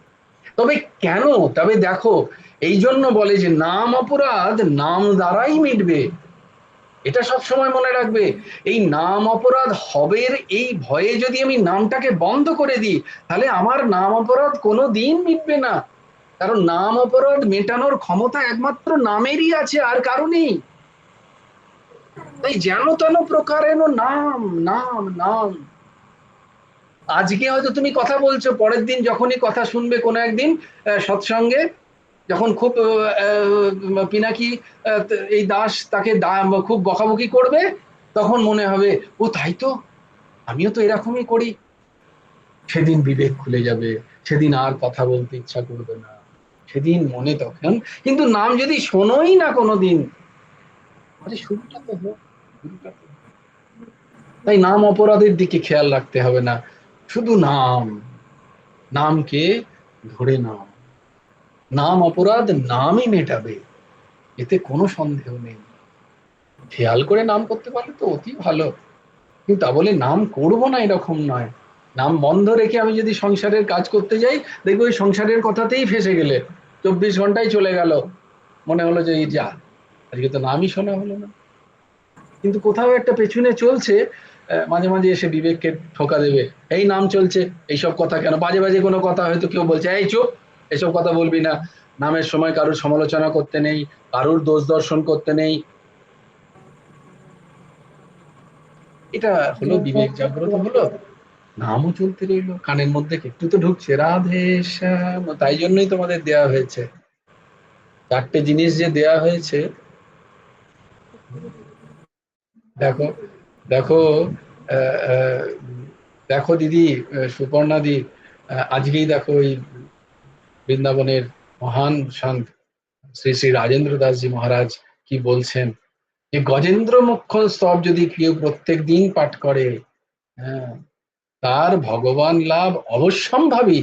তবে কেন, তবে দেখো, এই জন্য বলে যে নাম অপরাধ নাম দ্বারাই মিটবে, এটা সব সময় মনে রাখবে। এই নাম অপরাধ হবের এই ভয়ে যদি আমি নামটাকে বন্ধ করে দিই, তাহলে আমার নাম অপরাধ কোনো দিন মিটবে না। কারণ নাম অপরাধ মেটানোর ক্ষমতা একমাত্র নামেরই আছে, আর কারণেই। তাই যেন তেন প্রকারেণ নাম নাম নাম। আজকে হয়তো তুমি কথা বলছো, পরের দিন যখনই কথা শুনবে কোনো একদিন সৎসঙ্গে, যখন খুব পিনাকি এই দাস তাকে খুব বকাবকি করবে, তখন মনে হবে ও তাই তো, আমিও তো এরকমই করি। সেদিন বিবেক খুলে যাবে, সেদিন আর কথা বলতে ইচ্ছা করবে না, সেদিন মনে তখন। কিন্তু নাম যদি শোনোই না কোনোদিন, আরে শুরুটা তো হোক, শুরুটা তো হোক। তাই নাম অপরাধের দিকে খেয়াল রাখতে হবে না, শুধু নাম, নামকে ধরে নাও। নাম অপরাধ নামই মেটাবে, এতে কোনো সন্দেহ নেই। খেয়াল করে নাম করতে পারলে তো অতি ভালো, কিন্তু তা বলে নাম করবো না এরকম নয়। নাম বন্ধ রেখে আমি যদি সংসারের কাজ করতে যাই, দেখবো ওই সংসারের কথাতেই ফেসে গেলে 24 ঘন্টায় চলে গেল, মনে হলো যে এই যা, আজকে তো নামই শোনা হলো না। কিন্তু কোথাও একটা পেছনে চলছে, মাঝে মাঝে এসে বিবেককে ঠোকা দেবে, এই নাম চলছে, এইসব কথা কেন, বাজে বাজে কোনো কথা হয়তো কেউ বলছে, এই চুপ, এসব কথা বলবি না। নামের সময় কারোর সমালোচনা করতে নেই, কারোর দোষ দর্শন করতে নেই। এটা হলো বিবেক জাগ্রত হলো, নামও চলতে রইলো, কানের মধ্যে একটু তো ঢুকছে রাধে শ্যাম। তাই জন্যই তোমাদের দেয়া হয়েছে, 4টে জিনিস যে দেয়া হয়েছে। দেখো দেখো, দেখো দিদি, সুপর্ণা দি, আজকেই দেখো ওই বৃন্দাবনের মহান সন্ত শ্রী শ্রী রাজেন্দ্র দাসজি মহারাজ কি বলছেন, যে গজেন্দ্র মোক্ষণ স্তব যদি কেউ প্রত্যেক দিন পাঠ করে, হ্যাঁ, তার ভগবান লাভ অবশ্যম্ভাবী,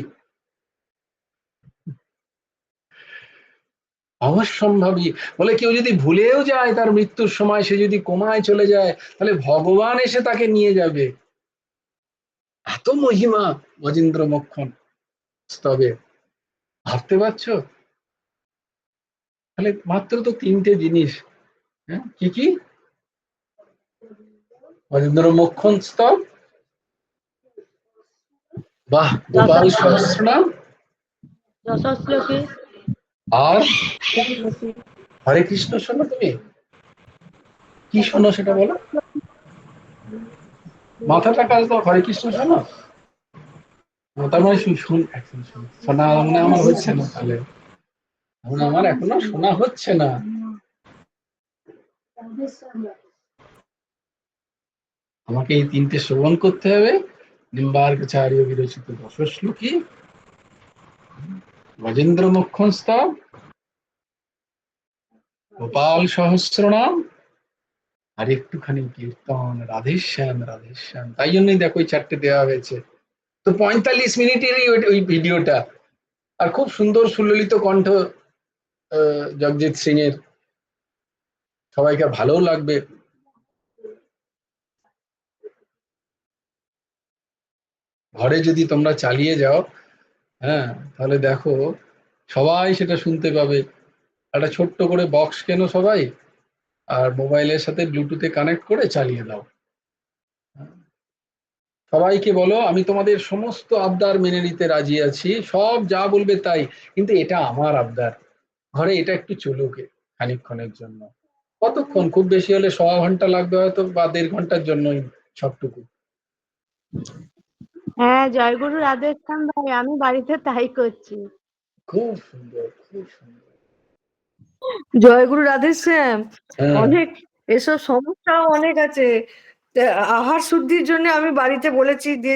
অবশ্যম্ভাবী। বলে কেউ যদি ভুলেও যায়, তার মৃত্যুর সময় সে যদি কোমায় চলে যায়, তাহলে ভগবান এসে তাকে নিয়ে যাবে। এত মহিমা গজেন্দ্র মোক্ষণ স্তবে, ভাবতে পারছো? তাহলে মাত্র তো 3টে জিনিস, হ্যাঁ, কি কি? গজেন্দ্র মোক্ষণ স্তব, বাহ, গোপাল সহস্রনাম, যশস্লোকে আর হরে কৃষ্ণ শোনো। তুমি কি শোনো সেটা বলো, মাথাটা কাজ দাও, হরে কৃষ্ণ শোনো। তার মানে শোনা মানে আমার হচ্ছে না, তাহলে আমার এখনো শোনা হচ্ছে না। আমাকে এই 3টে শ্রবণ করতে হবে। নিম্বার্কচার্য বিরচিত দশশ্লোকী, গজেন্দ্র মোক্ষণ স্তব, গোপাল সহস্রনাম, আর একটুখানি কীর্তন, রাধেশ্যাম রাধেশ্যাম। তাই জন্যই দেখো ওই 4টে দেওয়া হয়েছে। তো 45 মিনিটেরই ওই ভিডিওটা, আর খুব সুন্দর সুললিত কণ্ঠ জগজিৎ সিং এর, সবাইকে ভালোও লাগবে। ঘরে যদি তোমরা চালিয়ে যাও, হ্যাঁ, তাহলে দেখো সবাই সেটা শুনতে পাবে। একটা ছোট্ট করে বক্স কেনো সবাই, আর মোবাইলের সাথে ব্লুটুথে কানেক্ট করে চালিয়ে দাও। সবাইকে বলো আমি তোমাদের সমস্ত আবদার মেনে নিতে রাজি আছি, সব যা বলবে তাই, কিন্তু এটা আমার আবদার, ঘরে এটা একটু চলুক। খানিকক্ষণের জন্য। কতক্ষণ? খুব বেশি হলে 1/2 ঘন্টা লাগবে হয়তো, বা 1.5 ঘন্টার জন্যই সবটুকু। হ্যাঁ, জয়গুরু রাধেশ্যাম ভাই, আমি বাড়িতে তাই করছি। খুব সুন্দর, খুব সুন্দর। জয়গুরু রাধেশ্যাম। হ্যাঁ, অনেক এসব সমস্যাও অনেক আছে। তা আহার শুদ্ধির জন্য আমি বাড়িতে বলেছি যে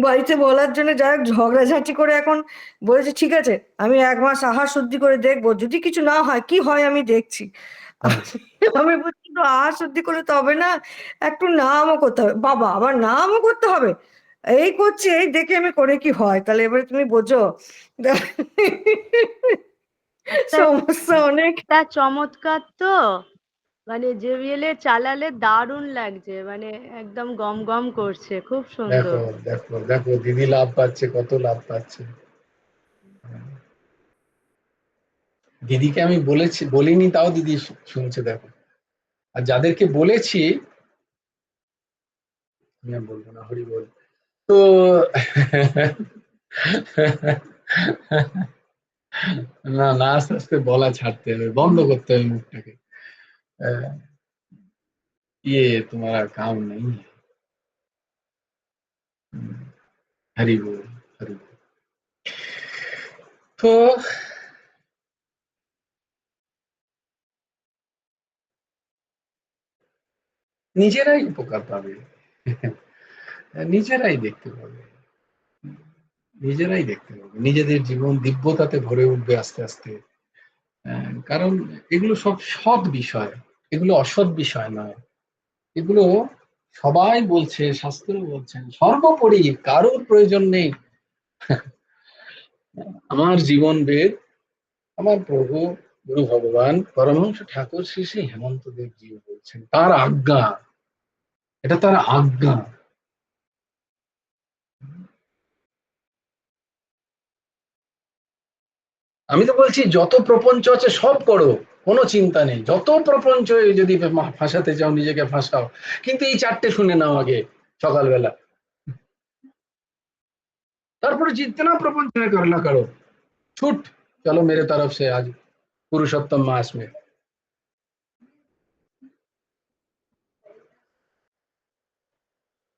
বাড়িতে বলার জন্য যাই হোক ঝগড়াঝাটি করে এখন বলেছে ঠিক আছে আমি 1 মাস আহার শুদ্ধি করে দেখবো, যদি কিছু না হয় কি হয় আমি দেখছি। হ্যাঁ। আমি বলছি তো আহার শুদ্ধি করলে তো হবে না, একটু নামও করতে হবে। বাবা, আবার নামও করতে হবে? এই করছি, এই দেখে আমি করে কি হয়, তাহলে এবারে তুমি বোঝো। একটা সমস্যা অনেক। একটা চমৎকার তো, মানে জেবিএলে চালালে দারুণ লাগছে, মানে একদম গম গম করছে, খুব দেখো সুন্দর। দেখো দেখো, দিদি লাভ পাচ্ছে, কত লাভ পাচ্ছে। দিদিকে আমি বলিনি, তাও দিদি শুনছে, দেখো। আর যাদেরকে বলেছি, আমি আর বলবো না, হরি বল। তো না না, আস্তে আস্তে বলা ছাড়তে হবে, বন্ধ করতে হবে মুখটাকে। আহ, তোমার কাম নেই। হরি বল, হরি বল। তো নিজেরাই উপকার পাবে, নিজেরাই দেখতে পাবে, নিজেরাই দেখতে পাবে, নিজেদের জীবন দিব্যতাতে ভরে উঠবে আস্তে আস্তে। কারণ এগুলো সব সৎ বিষয়, এগুলো অসৎ বিষয় নয়। এগুলো সবাই বলছে, শাস্ত্র বলছেন, সর্বোপরি কারোর প্রয়োজন নেই। আমার জীবন বেদ, আমার প্রভু গুরু ভগবান পরমহংস ঠাকুর শ্রী শ্রী হেমন্ত দেব জি বলছেন, তার আজ্ঞা, এটা তার আজ্ঞা। আমি তো বলছি যত প্রপঞ্চ আছে সব করো, কোনো চিন্তা নেই, যত প্রপঞ্চ যদি ফাঁসাতে চাও নিজেকে ফাঁসাও, কিন্তু এই 4টে শুনে নাও আগে সকালবেলা, তারপরে जितना प्रपंच है करना करो, छूट चलो मेरे तरफ से आज पुरुषोत्तम मास में।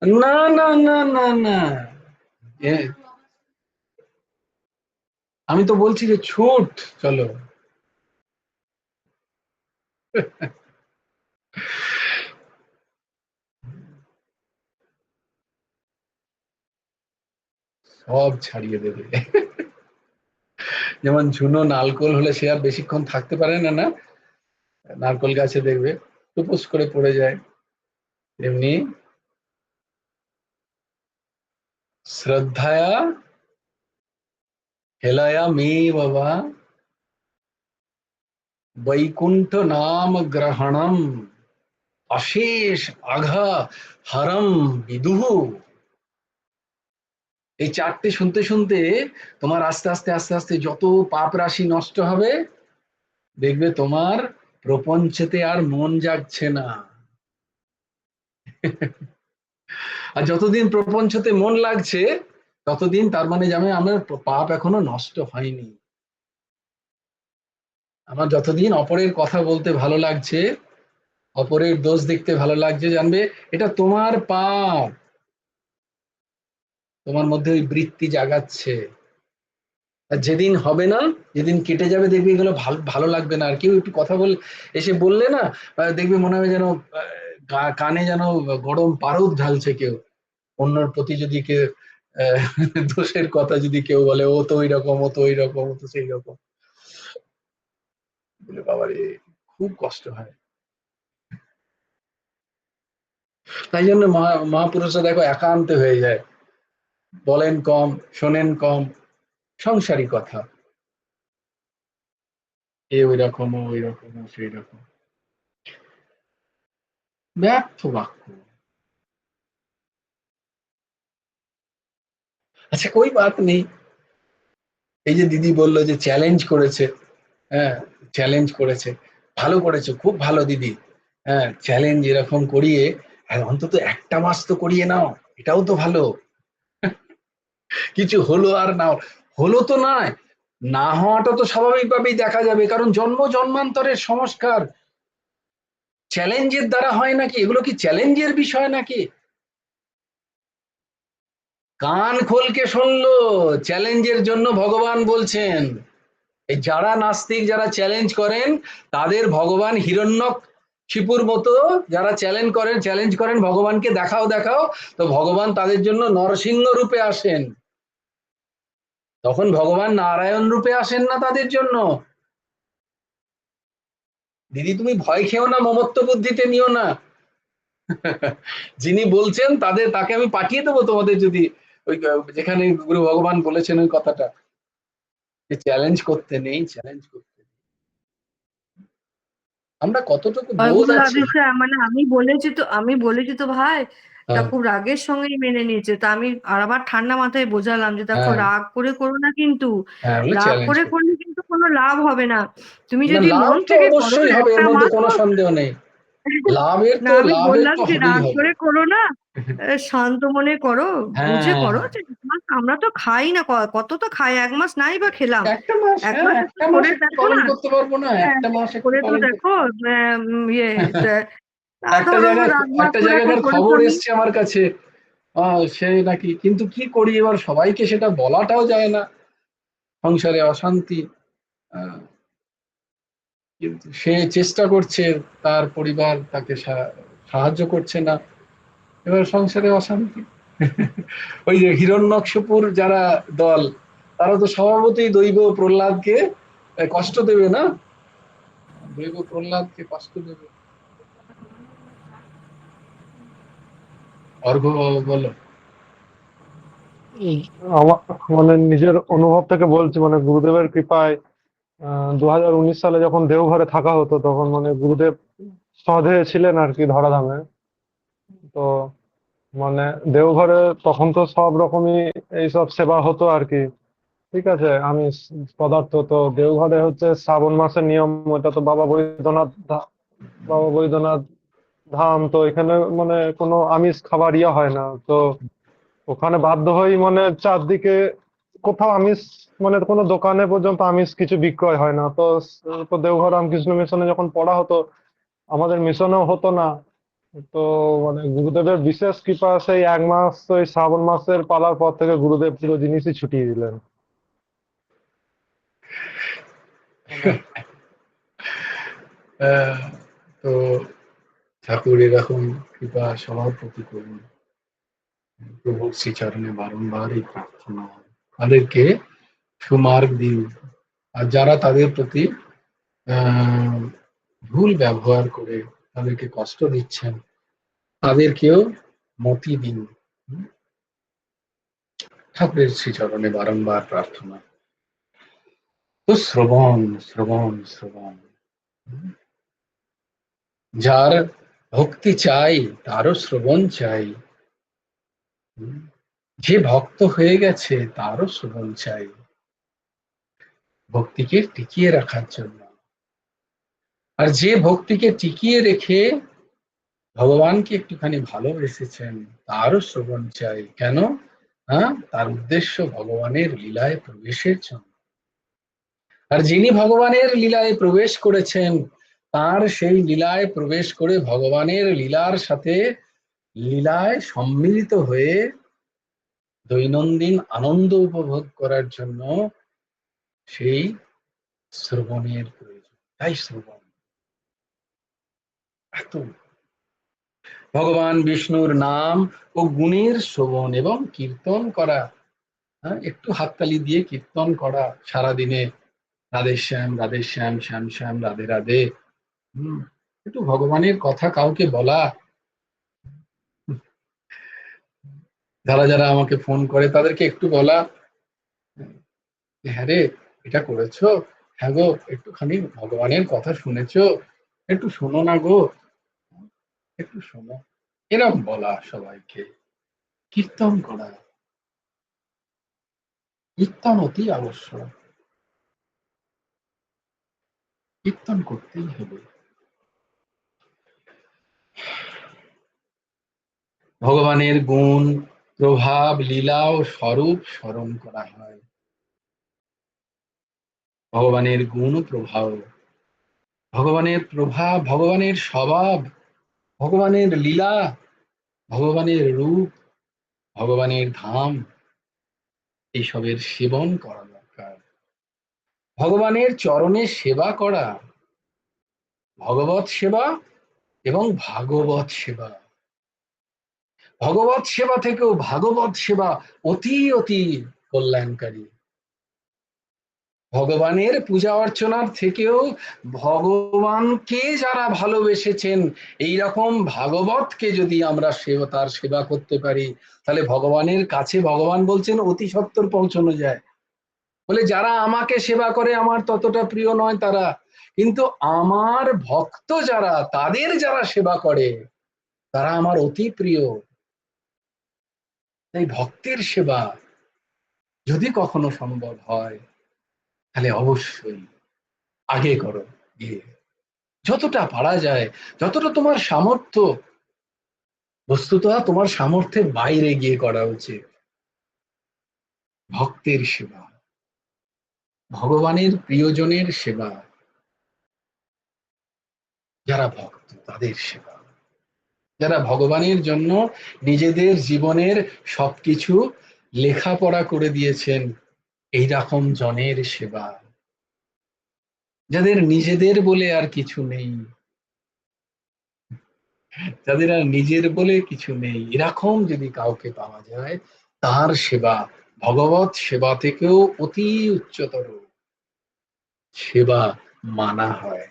না না না না না, এ- আমি তো বলছি যে ছুট, চলো। সব ছাড়িয়ে দেবে। যেমন ঝুনো নারকোল হলে সে আর বেশিক্ষণ থাকতে পারে না, না, নারকোল গাছে দেখবে টুপুস করে পড়ে যায়, তেমনি শ্রদ্ধায়া হেলায়া মে বাবা বৈকুণ্ঠ নাম গ্রহণম অশেষ আঘা হরম বিদুহ। এই 4টে শুনতে শুনতে তোমার আস্তে আস্তে আস্তে আস্তে যত পাপ রাশি নষ্ট হবে, দেখবে তোমার প্রপঞ্চেতে আর মন জাগছে না। আর যতদিন প্রপঞ্চতে মন লাগছে, ততদিন তার মানে জানে আমার পাপ এখনো নষ্ট হয়নি। আমার যতদিন অপরের কথা বলতে ভালো লাগছে, অপরের দোষ দেখতে ভালো লাগছে, জানবে এটা তোমার পাপ, তোমার মধ্যে ওই বৃত্তি জাগাচ্ছে। আর যেদিন হবে না, যেদিন কেটে যাবে, দেখবে এগুলো ভালো ভালো লাগবে না। আর কেউ একটু কথা এসে বললে না, দেখবে মনে হবে যেন কানে যেন গরম পারদ ঢালছে কেউ। অন্যর প্রতি যদি কেউ আহ, দোষের কথা যদি কেউ বলে, ও তো ওই রকম, ও তো ওই রকম, ও তো সেই রকম, বলে বাবারে, খুব কষ্ট হয়। তাই জন্য মহাপুরুষরা দেখো একান্তে হয়ে যায়, বলেন কম, শোনেন কম, সংসারী কথা, এ ওই রকম, ও ওই রকম, ও সেই রকম, ব্যর্থ বাক্য। আচ্ছা, कोई बात नहीं। এই যে দিদি বললো যে চ্যালেঞ্জ করেছে, হ্যাঁ, চ্যালেঞ্জ করেছে, ভালো করেছে, খুব ভালো দিদি। হ্যাঁ, চ্যালেঞ্জ এরকম করিয়ে অন্তত 1টা মাস তো করিয়ে নাও, এটাও তো ভালো। কিছু হলো আর নাও, হলো তো নয়, না হওয়াটা তো স্বাভাবিকভাবেই দেখা যাবে, কারণ জন্ম জন্মান্তরের সংস্কার চ্যালেঞ্জের দ্বারা হয় নাকি? এগুলো কি চ্যালেঞ্জের বিষয় নাকি? কান খোলকে শুনলো, চ্যালেঞ্জের জন্য ভগবান বলছেন। এই যারা নাস্তিক, যারা চ্যালেঞ্জ করেন, তাদের ভগবান হিরণ্যকশিপুর মতো যারা চ্যালেঞ্জ করেন ভগবানকে দেখাও দেখাও, তো ভগবান তাদের জন্য নরসিংহ রূপে আসেন। তখন ভগবান নারায়ণ রূপে আসেন না তাদের জন্য। দিদি তুমি ভয় খেও না, মমত্ব বুদ্ধিতে নিও না। যিনি বলছেন তাকে আমি পাঠিয়ে দেবো তোমাদের, যদি ওই যেখানে গুরু ভগবান বলেছেন ওই কথাটা, যে চ্যালেঞ্জ করতে নেই, চ্যালেঞ্জ করতে নেই। আমরা কতটুকু বোধ ওইগুলো আছে। বিষয় মানে আমি বলেছি তো ভাই, তা হ্যাঁ, খুব রাগের সঙ্গেই মেনে নিয়েছে। তা আমি আর আবার ঠান্ডা মাথায় বোঝালাম যে দেখো, হ্যাঁ, রাগ করে করো না কিন্তু, হ্যাঁ, ওগুলো রাগ চ্যালেঞ্জ করে করতে। করলে কিন্তু কোনো লাভ হবে না। তুমি না, যদি লাভ মন তো থেকে করো অবশ্যই হবে, একটা এর মধ্যে মাস কোনো তো। সন্দেহ নেই। না, আমি লাভের বললাম তো যে হবেই রাগ হবে। করে করো না, শান্ত মনে করো, বুঝে হ্যাঁ, করো। হ্যাঁ, যে 1 মাস আমরা তো খাই না, কত তো খাই, 1 মাস নাই বা খেলাম। একটা মাস, এক হ্যাঁ, মাস একটু একটা মাস করে একটু দেখো পালন না। করতে পারবো না, হ্যাঁ, একটা মাস একটু করে তো পালন করতে। দেখো। ইয়ে, তা একটা ধরো জায়গায়, রাগ ভাগ একটা করে এখন জায়গাকার করে খবর ফেলি। এসছে আমার কাছে, সে নাকি, কিন্তু কি করি এবার, সবাইকে সেটা বলাটাও যায় না, সংসারে অশান্তি। আহ, কিন্তু সে চেষ্টা করছে, তার পরিবার তাকে সাহায্য করছে না, এবার সংসারে অশান্তি। ওই যে হিরণ্যকশিপুর যারা দল, তারা তো স্বভাবতই দৈব প্রহ্লাদকে কষ্ট দেবে না, দৈব প্রহ্লাদকে কষ্ট দেবে। অর্ঘ্য বলো। উম, আমার মানে নিজের অনুভব থেকে বলছি, মানে গুরুদেবের কৃপায় 2019 সালে যখন দেওঘরে থাকা হতো, তখন মানে গুরুদেব সধে ছিলেন আর কি, ধরাধামে। তো মানে দেওঘরে তখন তো সব রকমই এইসব সেবা হতো আর কি। ঠিক আছে, আমি পদার্থ তো দেওঘরে হচ্ছে শ্রাবণ মাসের নিয়ম, ওটা তো বাবা বৈদ্যনাথ ধাম, তো এখানে মানে কোনো আমিষ খাবার ইয়ে হয় না তো। ওখানে বাধ্য হই মানে চারদিকে কোথাও আমিষ, মানে কোনো দোকানে পর্যন্ত আমিষ কিছু বিক্রয় হয় না তো। তো দেওঘর রামকৃষ্ণ মিশনে যখন পড়া হতো, আমাদের মিশনেও হতো না। তো মানে গুরুদেবের বিশেষ কৃপা, সেই 1 মাস ওই শ্রাবণ মাসের পালার পর থেকে গুরুদেব পুরো জিনিসই ছুটিয়ে দিলেন মানে। আহ, তো ঠাকুর এরকম কৃপা সবার প্রতি করুন। প্রভুর শ্রীচরণে বারংবার এই প্রার্থনা, তাদেরকে সুমার্গ দিন। আর যারা তাদের প্রতি আহ ভুল ব্যবহার করে তাদেরকে কষ্ট দিচ্ছেন, তাদেরকেও মতি দিন। হুম? ঠাকুরের শ্রীচরণে বারংবার প্রার্থনা। তো শ্রবণ, শ্রবণ, শ্রবণ। হুম? যার ভক্তি চাই, তারও শ্রবণ চাই। হুম? যে ভক্ত হয়ে গেছে, তারও শ্রবণ চাই, ভক্তিকে টিকিয়ে রাখার জন্য। আর যে ভক্তিকে টিকিয়ে রেখে ভগবানকে একটুখানি ভালোবেসেছেন, তারও শ্রবণ চাই। কেন? তার উদ্দেশ্য ভগবানের লীলায় প্রবেশের জন্য। আর যিনি ভগবানের লীলায় প্রবেশ করেছেন, তার সেই লীলায় প্রবেশ করে ভগবানের লীলার সাথে লীলায় সম্মিলিত হয়ে দৈনন্দিন আনন্দ উপভোগ করার জন্য সেই শ্রবণের প্রয়োজন। তাই শ্রবণ এত, ভগবান বিষ্ণুর নাম ও গুণের শ্রবণ এবং কীর্তন করা। একটু হাততালি দিয়ে কীর্তন করা সারাদিনে, রাধে শ্যাম, রাধে শ্যাম, শ্যাম শ্যাম, রাধে রাধে। হম, একটু ভগবানের কথা কাউকে বলা। যারা যারা আমাকে ফোন করে তাদেরকে একটু বলা, হ্যাঁ রে, এটা করেছো, হ্যাঁ গো, একটুখানি ভগবানের কথা শুনেছো, একটু শোনো না গো, একটু শোনো, এরকম বলা সবাইকে। কীর্তন করা, কীর্তন অতি আবশ্যক, কীর্তন করতেই হবে। ভগবানের গুণ, প্রভাব, লীলা ও স্বরূপ স্মরণ করা হয়। ভগবানের গুণ প্রভাব, ভগবানের প্রভাব, ভগবানের স্বভাব, ভগবানের লীলা, ভগবানের রূপ, ভগবানের ধাম, এইসবের সেবন করা দরকার। ভগবানের চরণে সেবা করা, ভগবত সেবা এবং ভাগবত সেবা। ভগবত সেবা থেকেও ভাগবত সেবা অতি অতি কল্যাণকারী। ভগবানের পূজা অর্চনার থেকেও ভগবানকে যারা ভালোবেসেছেন এইরকম ভাগবতকে যদি আমরা তার সেবা করতে পারি, তাহলে ভগবানের কাছে ভগবান বলছেন অতি সত্বর পৌঁছানো যায়। বলে যারা আমাকে সেবা করে আমার ততটা প্রিয় নয় তারা, কিন্তু আমার ভক্ত যারা, তাদের যারা সেবা করে তারা আমার অতি প্রিয়। তাই ভক্তের সেবা যদি কখনো সম্ভব হয় তাহলে অবশ্যই আগে করো, গিয়ে যতটা পারা যায়, যতটা তোমার সামর্থ্য, বস্তুত তোমার সামর্থ্যের বাইরে গিয়ে করা উচিত। ভক্তের সেবা, ভগবানের প্রিয়জনের সেবা, যারা ভক্ত তাদের সেবা, যারা ভগবানের জন্য নিজেদের জীবনের সবকিছু লেখাপড়া করে দিয়েছেন, এইরকম জনের সেবা, যাদের নিজেদের বলে আর কিছু নেই, যাদের আর নিজের বলে কিছু নেই, এরকম যদি কাউকে পাওয়া যায়, তার সেবা ভগবত সেবা থেকেও অতি উচ্চতর সেবা মানা হয়।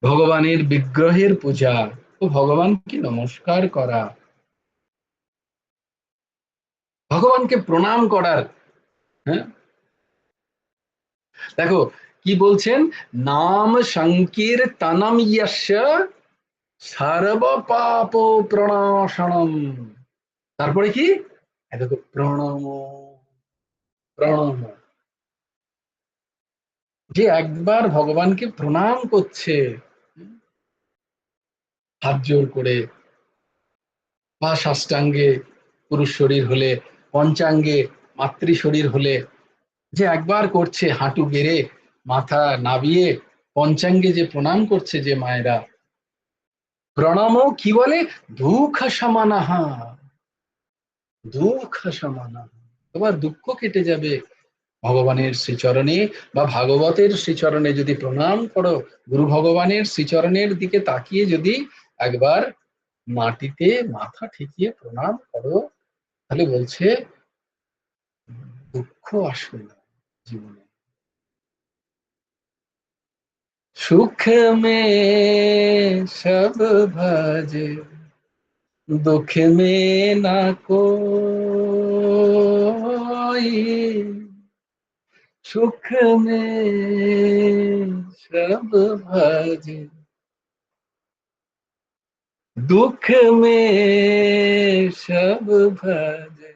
ভগবানের বিগ্রহের পূজা ও ভগবানকে নমস্কার করা, ভগবানকে প্রণাম করার, হ্যাঁ দেখো কি বলছেন, নাম সংকীর্তনম ইয়স্য সর্ব পাপ প্রণাশনম। তারপরে কি, দেখো প্রণম, প্রণম, যে একবার ভগবানকে প্রণাম করছে হাত জোর করে, বা সাষ্টাঙ্গে পুরুষ শরীর হলে, পঞ্চাঙ্গে মাতৃ শরীর হলে, যে একবার করছে হাঁটু গেড়ে মাথা নাবিয়ে পঞ্চাঙ্গে যে প্রণাম করছে যে মায়েরা, প্রণাম কি বলে, দুঃখ সমানাহা, দুঃখ সমানাহা, তোমার দুঃখ কেটে যাবে। ভগবানের শ্রীচরণে বা ভাগবতের শ্রীচরণে যদি প্রণাম করো, গুরু ভগবানের শ্রীচরণের দিকে তাকিয়ে যদি একবার মাটিতে মাথা ঠেকিয়ে প্রণাম করো, তাহলে বলছে দুঃখ আসবে না জীবনে। সুখ মে সব ভাজে, দুঃখ মে না কোই, সুখ মে সব ভাজে, दुख में सब भजे,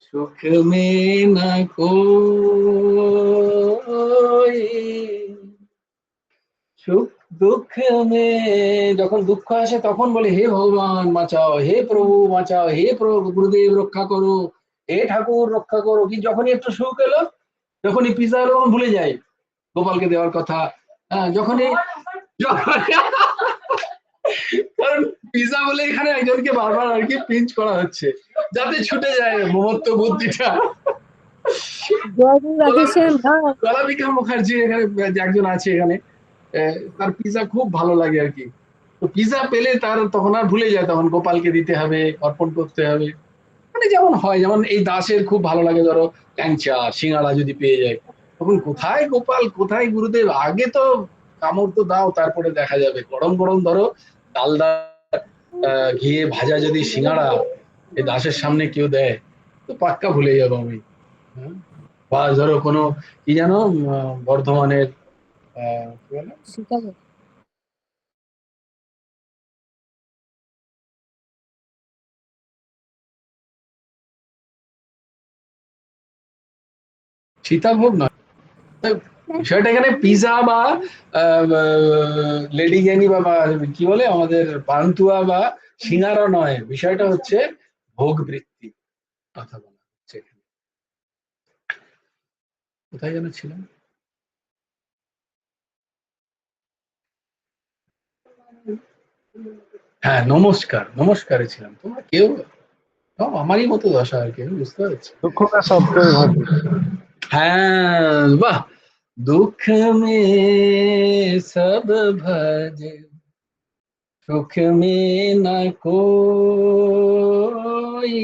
सुख में न कोई। সুখ দুঃখ মে, যখন দুঃখ আসে তখন বলে হে ভগবান বাঁচাও, হে প্রভু বাঁচাও, হে প্রভু গুরুদেব রক্ষা করো, হে ঠাকুর রক্ষা করো। কিন্তু যখনই একটু সুখ এলো, যখনই পিজা এলো, ভুলে যাই গোপালকে দেওয়ার কথা। হ্যাঁ, যখনই কারণ পিজা বলে এখানে একজনকে বারবার আর কি পিঞ্চ করা হচ্ছে, যাতে ছুটে যায় মমত্ব বুদ্ধিটা। জয়গুরু রাধেশ্যাম ভাই। কলাবিকা মুখার্জি এখানে একজন আছে এখানে, তার পিজা খুব ভালো লাগে আর কি। তো পিজা পেলে তার তখন আর ভুলে যায়, তখন গোপালকে দিতে হবে, অর্পণ করতে হবে। মানে যেমন হয়, যেমন এই দাসের খুব ভালো লাগে ধরো ল্যাংচা সিঙ্গাড়া যদি পেয়ে যায়, তখন কোথায় গোপাল কোথায় গুরুদেব, আগে তো কামড় তো দাও, তারপরে দেখা যাবে। গরম গরম ধরো ডালদা ঘিয়ে ভাজা যদি সিঙ্গাড়া এই দাসের সামনে কেউ দেয়, তো পাক্কা ভুলে যাবো আমি। হ্যাঁ? বা ধরো কোনো কি জানো বর্ধমানের কি বলে, শিকাগো। সীতাভোগ নয়, বিষয়টা এখানে পিজা বা লেডি গ্যানি বা কি বলে আমাদের পান্তুয়া বা সিঙ্গারা নয়, বিষয়টা হচ্ছে ভোগ বৃত্তি কথা বলা হচ্ছে এখানে। কোথায় যেন ছিলাম? হ্যাঁ, নমস্কারে ছিলাম। তোমরা কেউ সব আমারই মতো দশা আর কি, আমি বুঝতে পারছি। দুঃখকে সবটাই ভাবি। হ্যাঁ, বাহ। দুঃখ মে সব ভজে, সুখ মে না কোই,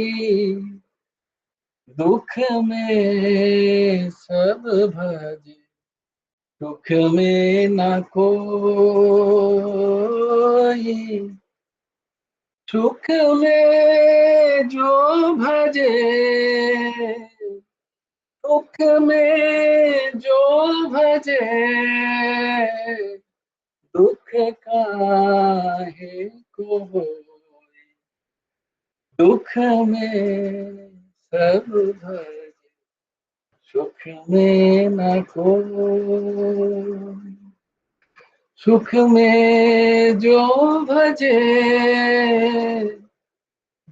दुख में सब भजे, सुख में न कोई, सुख में जो भजे, सुख में जो भजे, दुख काहे को होए, दुख में सब भजे, सुख में न कोई, सुख में जो भजे,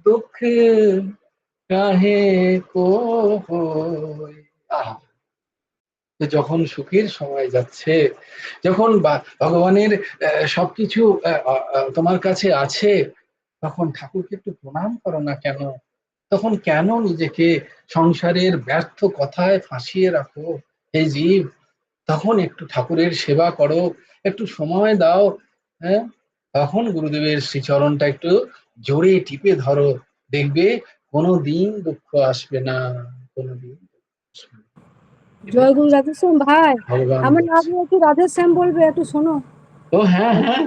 दुख काहे को होय। আহা, তো যখন সুখের সময় যাচ্ছে, যখন ভগবানের সবকিছু তোমার কাছে আছে, তখন ঠাকুরকে একটু প্রণাম করো না কেন? তখন কেন নিজেকে সংসারের ব্যর্থ কথায় ফাঁসিয়ে রাখো? এই জীব, তখন একটু ঠাকুরের সেবা করো, একটু সময় দাও। হ্যাঁ, তখন গুরুদেবের শ্রীচরণটা একটু জোরে টিপে ধরো, দেখবে কোনোদিন দুঃখ আসবে না, কোনোদিন দুঃখ আসবে না। এটাই জয় গুরু রাধেশ্যাম ভাই, ভগবান আমার বলছে। নাতনি একটু রাধেশ্যাম বলবে, একটু শোনো। ও হ্যাঁ হ্যাঁ,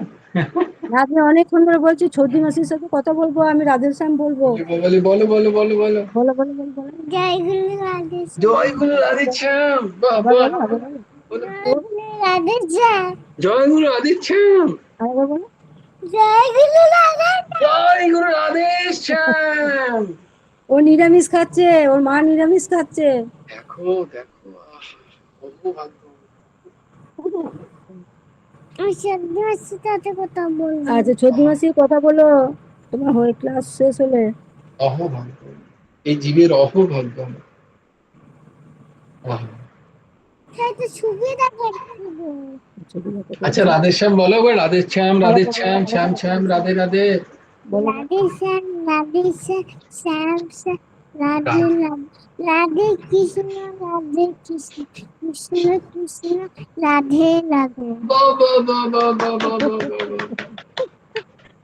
নাতনি অনেকক্ষণ ধরে বলছি ছর্দি মাসির সাথে কথা বলবো, আমি রাধেশ্যাম বলবো। বলো বলো বলো বলো বলো। বলো বলো বলো বলো। জয় গুরু রাধেশ্যাম। জয় গুরু রাধেশ্যাম, বাহ আবার বাহ, বলো, আবার বলো, বলো। জয় গুরু রাধেশ্যাম। জয় গুরু রাধেশ্যাম, আরেকবার বলো। জয় গুরু রাধেশ্যাম। জয় গুরু রাধেশ্যাম। ও নিরামিষ খাচ্ছে, ওর মা নিরামিষ খাচ্ছে। দেখো দেখো, আহা, ভাগ্য। আমি সত্যি মাসির সাথে কথা বলবো। আচ্ছা ছর্দি মাসির কথা বলো, তোমার হয়ে ক্লাস শেষ হলে। অহভাগ্য, এই জীবের অহভাগ্য। আহা। তাই তো সুবিধা করছিল। আচ্ছা রাধেশ্যাম বলো গো, রাধেশ্যাম রাধেশ্যাম, শ্যাম শ্যাম, রাধে রাধে। বলো রাধেশ্যাম রাধেশ্যাম, শ্যাম শ্যাম, রাধে রাধে, রাধে কৃষ্ণ কৃষ্ণ কৃষ্ণ, রাধে রাধে। বাহ বাহ বাহ বাহ বাহ বাহ বাহ বাহ বাহ।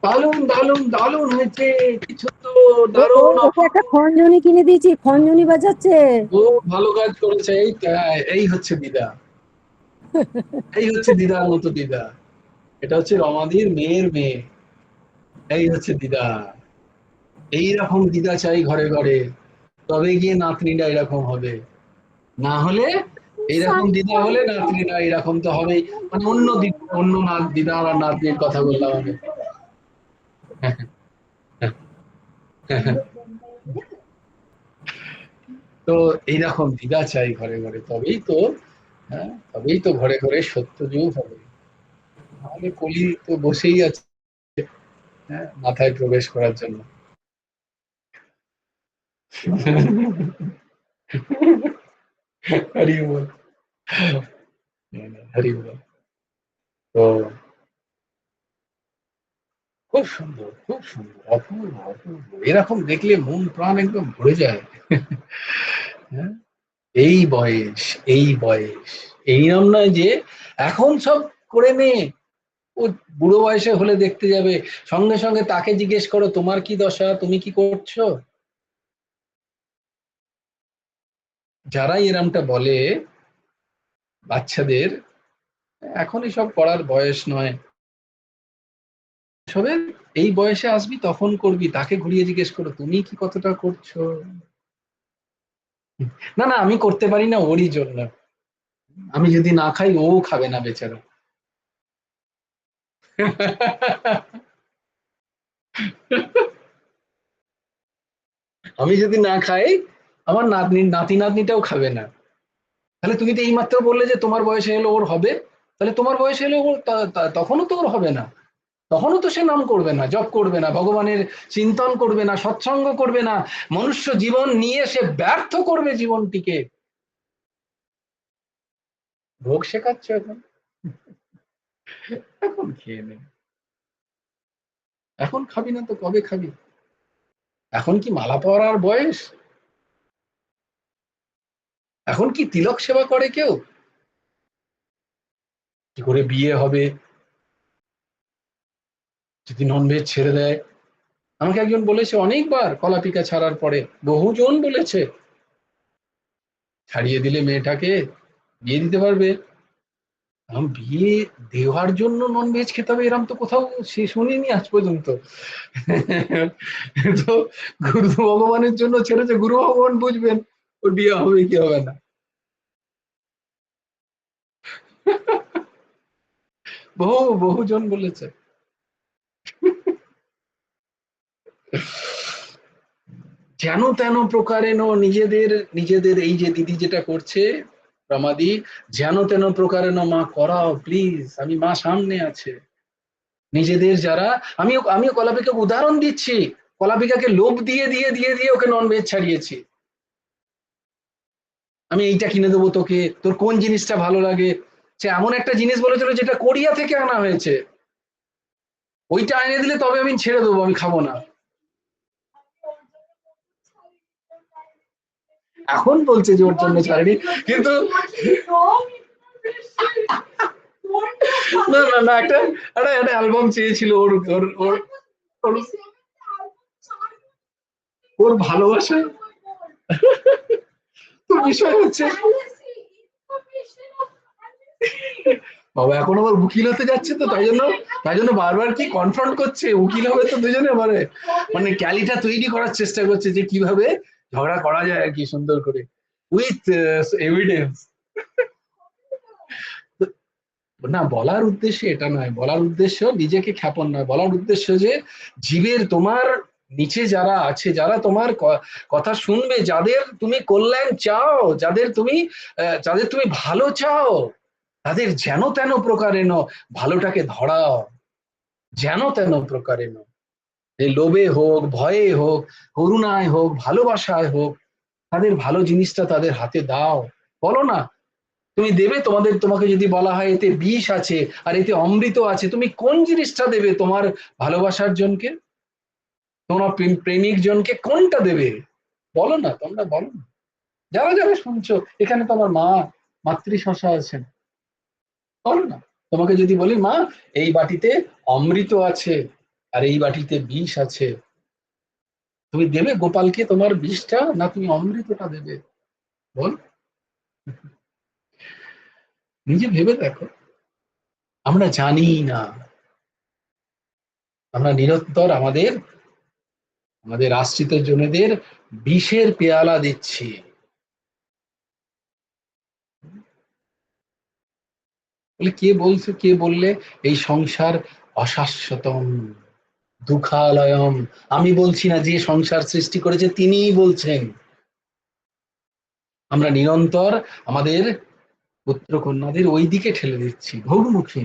দারুণ দারুণ দারুণ হয়েছে, কিছু তো দারুণ। ওকে একটা খঞ্জনি কিনে দিয়েছি, খঞ্জনি বাজাচ্ছে। ও ভালো কাজ করেছে, এই হচ্ছে দিদা, এই হচ্ছে দিদার মতো দিদা। এটা হচ্ছে রমাদির মেয়ের মেয়ে, এই হচ্ছে দিদা। এইরকম দিদা চাই ঘরে ঘরে, তবে গিয়ে নাতনিটা এরকম হবে। না হলে, এইরকম দিদা হলে নাতনিটা এরকম তো হবেই। মানে অন্য অন্য দিদা আর নাতনির কথা বললাম আমি। তো এইরকম দিদা চাই ঘরে ঘরে, তবেই তো, হ্যাঁ, তবেই তো ঘরে ঘরে সত্য যুগ হবে। নাহলে কলি তো বসেই আছে, হ্যাঁ, মাথায় প্রবেশ করার জন্য। হরি বল, হরি বল। তো খুব সুন্দর, খুব সুন্দর, অপূর্ব অপূর্ব। এরকম দেখলে মন প্রাণ একদম ভরে যায়। হ্যাঁ, এই বয়স, এই বয়স, এইরকম নয় যে এখন সব করে নে, ও বুড়ো বয়সে হলে দেখতে যাবে, সঙ্গে সঙ্গে তাকে জিজ্ঞেস করো তোমার কি দশা, তুমি কি করছো। যারাই এরমটা বলে বাচ্চাদের, এখন এসব করার বয়স নয়, সবের এই বয়সে আসবি তখন করবি, তাকে ঘুরিয়ে জিজ্ঞেস করো তুমি কি কতটা করছো। না না, আমি করতে পারি না ওরই জন্য, আমি যদি না খাই ও খাবে না বেচারা। আমি যদি না খাই আমার নাতি নাতনিটাও খাবে না। তাহলে তুমি তো এইমাত্র বললে যে তোমার বয়সে এলো ওর হবে, তাহলে তোমার বয়সে এলে ওর তখনও তো ওর হবে না, তখনও তো সে নাম করবে না, জপ করবে না, ভগবানের চিন্তন করবে না, সৎসঙ্গ করবে না, মনুষ্য জীবন নিয়ে সে ব্যর্থ করবে জীবনটিকে। ভোগ শেখাচ্ছ এখন? এখন খেয়ে নে। এখন খাবি না তো কবে খাবি? এখন কি মালা পরার বয়স? এখন কি তিলক সেবা করে কেউ? কি করে বিয়ে হবে যদি ননভেজ ছেড়ে দেয়? আমাকে একজন বলেছে অনেকবার, কলাপিকা ছাড়ার পরে বহুজন বলেছে ছাড়িয়ে দিলে মেয়েটাকে বিয়ে দিতে পারবে। এখন বিয়ে দেওয়ার জন্য ননভেজ খেতে হবে এরকম তো কোথাও শুনিনি আজ পর্যন্ত। তো গুরু ভগবানের জন্য ছেড়েছে, গুরু ভগবান বুঝবেন ওর বিয়ে হবে কি হবে না। বহুজন বলেছে। যেন তেন প্রকারেণ নিজেদের নিজেদের এই যে দিদি যেটা করছে রমাদি, যেন তেন প্রকারেণ মা করাও প্লিজ, আমি মা সামনে আছে। নিজেদের যারা, আমিও কলাপিকাকে উদাহরণ দিচ্ছি, কলাপিকাকে লোভ দিয়ে দিয়ে দিয়ে দিয়ে ওকে ননভেজ ছাড়িয়েছি। আমি এইটা কিনে দেবো তোকে, তোর কোন জিনিসটা ভালো লাগে, সে এমন একটা জিনিস বলেছিল যেটা কোরিয়া থেকে আনা হয়েছে, ওইটা এনে দিলে তবে আমি ছেড়ে দেবো, আমি খাবো না। এখন বলছে যে ওর জন্য ছাড়েনি, কিন্তু না না না, একটা অ্যালবাম চেয়েছিল ওর ওর ওর ওর- ওর ভালোবাসা। তো বিষয় হচ্ছে বাবা এখন আবার উকিল হতে যাচ্ছে, তো তাই জন্য বারবার কি কনফ্রন্ট করছে, উকিল হবে তো দুজনে, মানে ক্যালিটা তৈরি করার চেষ্টা করছে যে কিভাবে ঝগড়া করা যায় আর কি সুন্দর করে, উইথ এভিডেন্স। না, বলার উদ্দেশ্য এটা নয়, বলার উদ্দেশ্য নিজেকে খ্যাপন নয়, বলার উদ্দেশ্য যে জীবের তোমার নিচে যারা আছে, যারা তোমার কথা শুনবে, যাদের তুমি কল্যাণ চাও, যাদের তুমি ভালো চাও, তাদের যেন তেন প্রকারেণ ভালোটাকে ধরাও, যেন তেন প্রকারেণ, এই লোভে হোক, ভয়ে হোক, করুণায় হোক, ভালোবাসায় হোক, তাদের ভালো জিনিসটা তাদের হাতে দাও। বলো না, তুমি দেবে, তোমাকে যদি বলা হয় এতে বিষ আছে আর এতে অমৃত আছে, তুমি কোন জিনিসটা দেবে তোমার ভালোবাসার জনকে, তোমার প্রেমিক জনকে কোনটা দেবে? বলো না, তোমরা বলো না, যারা যারা শুনছো, এখানে তো আমার মা মাতৃশশা আছেন, বলো না। তোমাকে যদি বলি মা এই বাটিতে অমৃত আছে আর এই বাটিতে বিষ আছে, তুমি দেবে গোপালকে তোমার বিষটা, না তুমি অমৃতটা দেবে? বল, নিজে ভেবে দেখো। আমরা জানি না, আমরা নিরন্তর আমাদের আশ্রিত জনেদের বিষের পেয়ালা দিচ্ছি। বলে কে বললে এই সংসার অশাশ্বতম দুঃখালয়ম? আমি বলছি না, যে সংসার সৃষ্টি করেছে তিনিই বলছেন। আমরা নিরন্তর আমাদের পুত্র কন্যাদের ওই দিকে ঠেলে দিচ্ছি, ভোগমুখী।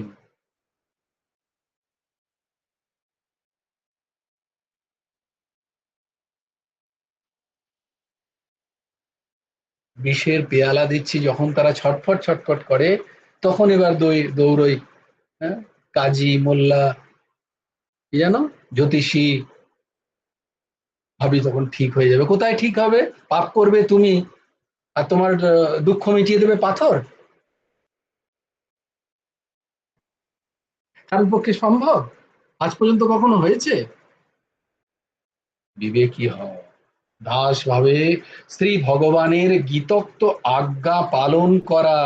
বিষের পেয়ালা দিচ্ছি, যখন তারা ছটফট ছটফট করে, তখন এবার দৌড়ই, হ্যাঁ, কাজী মোল্লা, কি জানো, জ্যোতিষী, ভাবি তখন ঠিক হয়ে যাবে। কোথায় ঠিক হবে? পাপ করবে তুমি আর তোমার দুঃখ মিটিয়ে দেবে পাথর? কার পক্ষে সম্ভব? আজ পর্যন্ত কখনো হয়েছে? বিবেকী হও, দাস ভাবে শ্রী ভগবানের গীতোক্ত আজ্ঞা পালন করা।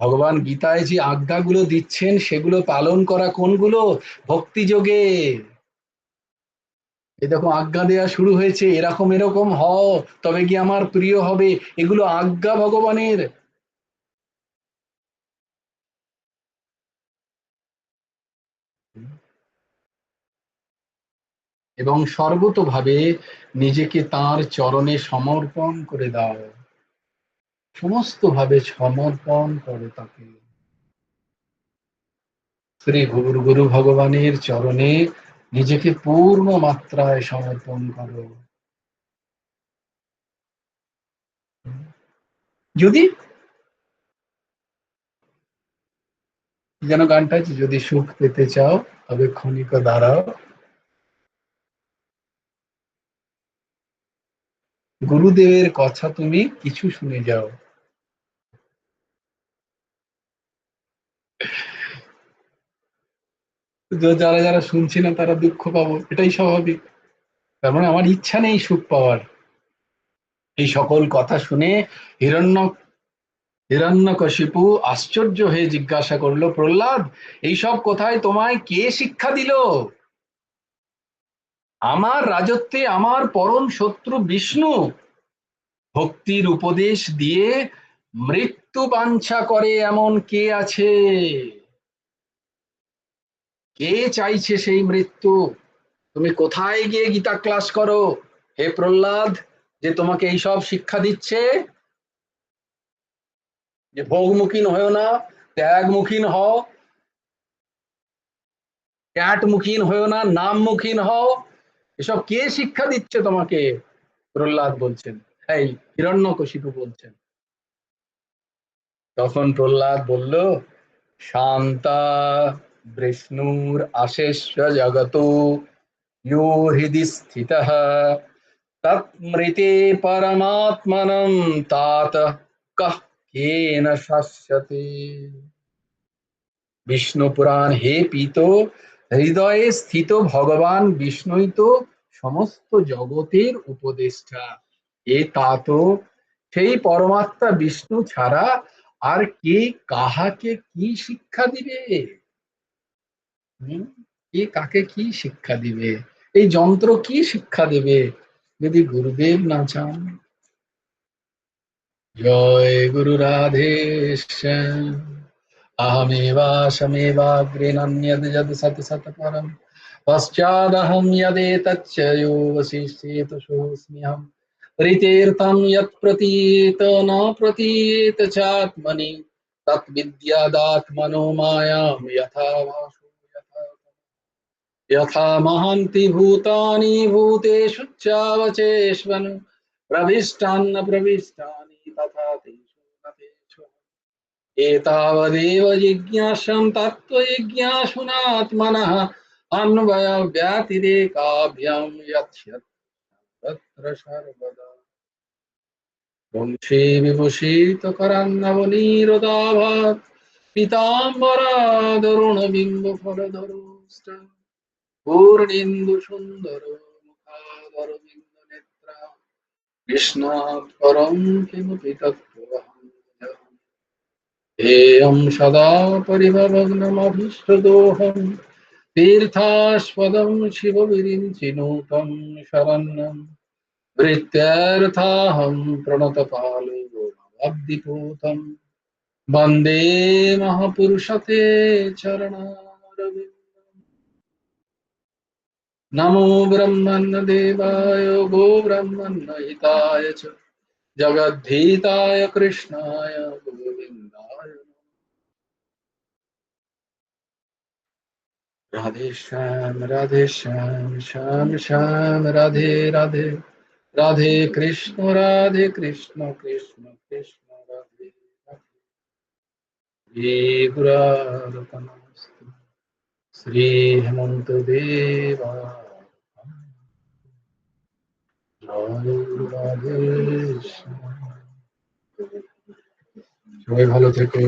ভগবান গীতায় যে আজ্ঞাগুলো দিচ্ছেন সেগুলো পালন করা, কোনগুলো? ভক্তিযোগে। এই দেখো আজ্ঞা দেয়া শুরু হয়েছে, এরকম এরকম হও তবে কি আমার প্রিয় হবে, এগুলো আজ্ঞা ভগবানের। এবং সর্বতোভাবে নিজেকে তার চরণে সমর্পণ করে দাও, সমস্ত ভাবে সমর্পণ করে তাকে। শ্রী গুরু ভগবানের চরণে নিজেকে পূর্ণ মাত্রায় সমর্পণ করো। যদি যেন গানটা আছে, যদি সুখ পেতে চাও তবে ক্ষণিক দাঁড়াও, গুরুদেবের কথা তুমি কিছু শুনে যাও। যারা যারা শুনছি না তারা দুঃখ পাবো, এটাই স্বাভাবিক। তার মানে আমার ইচ্ছা নেই সুখ পাওয়ার। এই সকল কথা শুনে হিরণ্যকশিপু আশ্চর্য হয়ে জিজ্ঞাসা করলো, প্রহ্লাদ, এইসব কথায় তোমায় কে শিক্ষা দিল? আমার রাজত্বে আমার পরম শত্রু বিষ্ণু ভক্তির উপদেশ দিয়ে মৃত্যু বাঞ্ছা করে এমন কে আছে? কে চাইছে সেই মৃত্যু? তুমি কোথায় গিয়ে গীতা ক্লাস করো হে প্রহ্লাদ, যে তোমাকে এইসব শিক্ষা দিচ্ছে যে ভোগমুখীন হও না, ত্যাগমুখীন হও, ক্যাটমুখীন হও না, নামমুখীন হও? এসব কে শিক্ষা দিচ্ছে তোমাকে? প্রহ্লাদ বলছেন, এই হিরণ্যকশিপু বলছেন। তখন প্রহ্লাদ বলল, শান্তা বিষ্ণুর আশেষ্য জগত ইয়ো হৃদি স্থিতঃ তৎমৃতে পরমাত্মনঃ তাত কঃ কেন শাস্যতে। বিষ্ণু পুরাণ হে পীত, হৃদয়ে স্থিত ভগবান বিষ্ণুই তো সমস্ত জগতের উপদেষ্টা। এ তাত, সেই পরমাত্মা বিষ্ণু ছাড়া আর কে কাহাকে কি শিক্ষা দিবে? কে কাকে কি শিক্ষা দিবে? এই যন্ত্র কি শিক্ষা দেবে যদি গুরুদেব না চান? জয় গুরু রাধে শ্যাম। अहमेवाशमेवाग्रे नान्यद् यद् सत् सत् परम् पश्चादहं यदेतच्च यो वसिष्ठेत सोऽस्म्यहम् ऋतेऽर्थं यत् प्रतीयेत न प्रतीयेत चात्मनि तद्विद्यादात्मनो मायां यथा भासो यथा महान्ति भूतानि भूतेषु चावचेष्वनु प्रविष्टान्न प्रविष्टानि तथा तेषु न तेषु। एतावदेव जिज्ञासां तत्त्वजिज्ञासुनात्मनः अन्वयव्यतिरेकाभ्यां यच्छत् तत्र सर्वदा। वंशे विभूषितकरान्नवनीरोदाभात् पीताम्बरादरुणबिम्बफलधरोष्ट पूर्णेन्दुसुन्दरो मुखादरविन्दनेत्रा कृष्णात् परं किमपि तत्त्वमहं न जाने। हेयं सदा परिभवग्नमभीष्टदोहं तीर्थास्पदं शिवविरिञ्चिनुतं शरण्यं वृत्त्यर्थाहं प्रणतपालो भवद्दिपूतं वन्दे महापुरुषते चरणारविन्दम्। नमो ब्रह्मण्यदेवाय गो ब्रह्मण्यहिताय च जगद्धिताय कृष्णाय गोविन्दाय। राधे श्याम श्याम श्याम राधे राधे, राधे कृष्ण कृष्ण कृष्ण राधे राधे। श्री गुरुरत्नमस्तु, श्री हेमंत देवा, জয় গুরু রাধে শ্যাম। সবাই ভালো থেকো।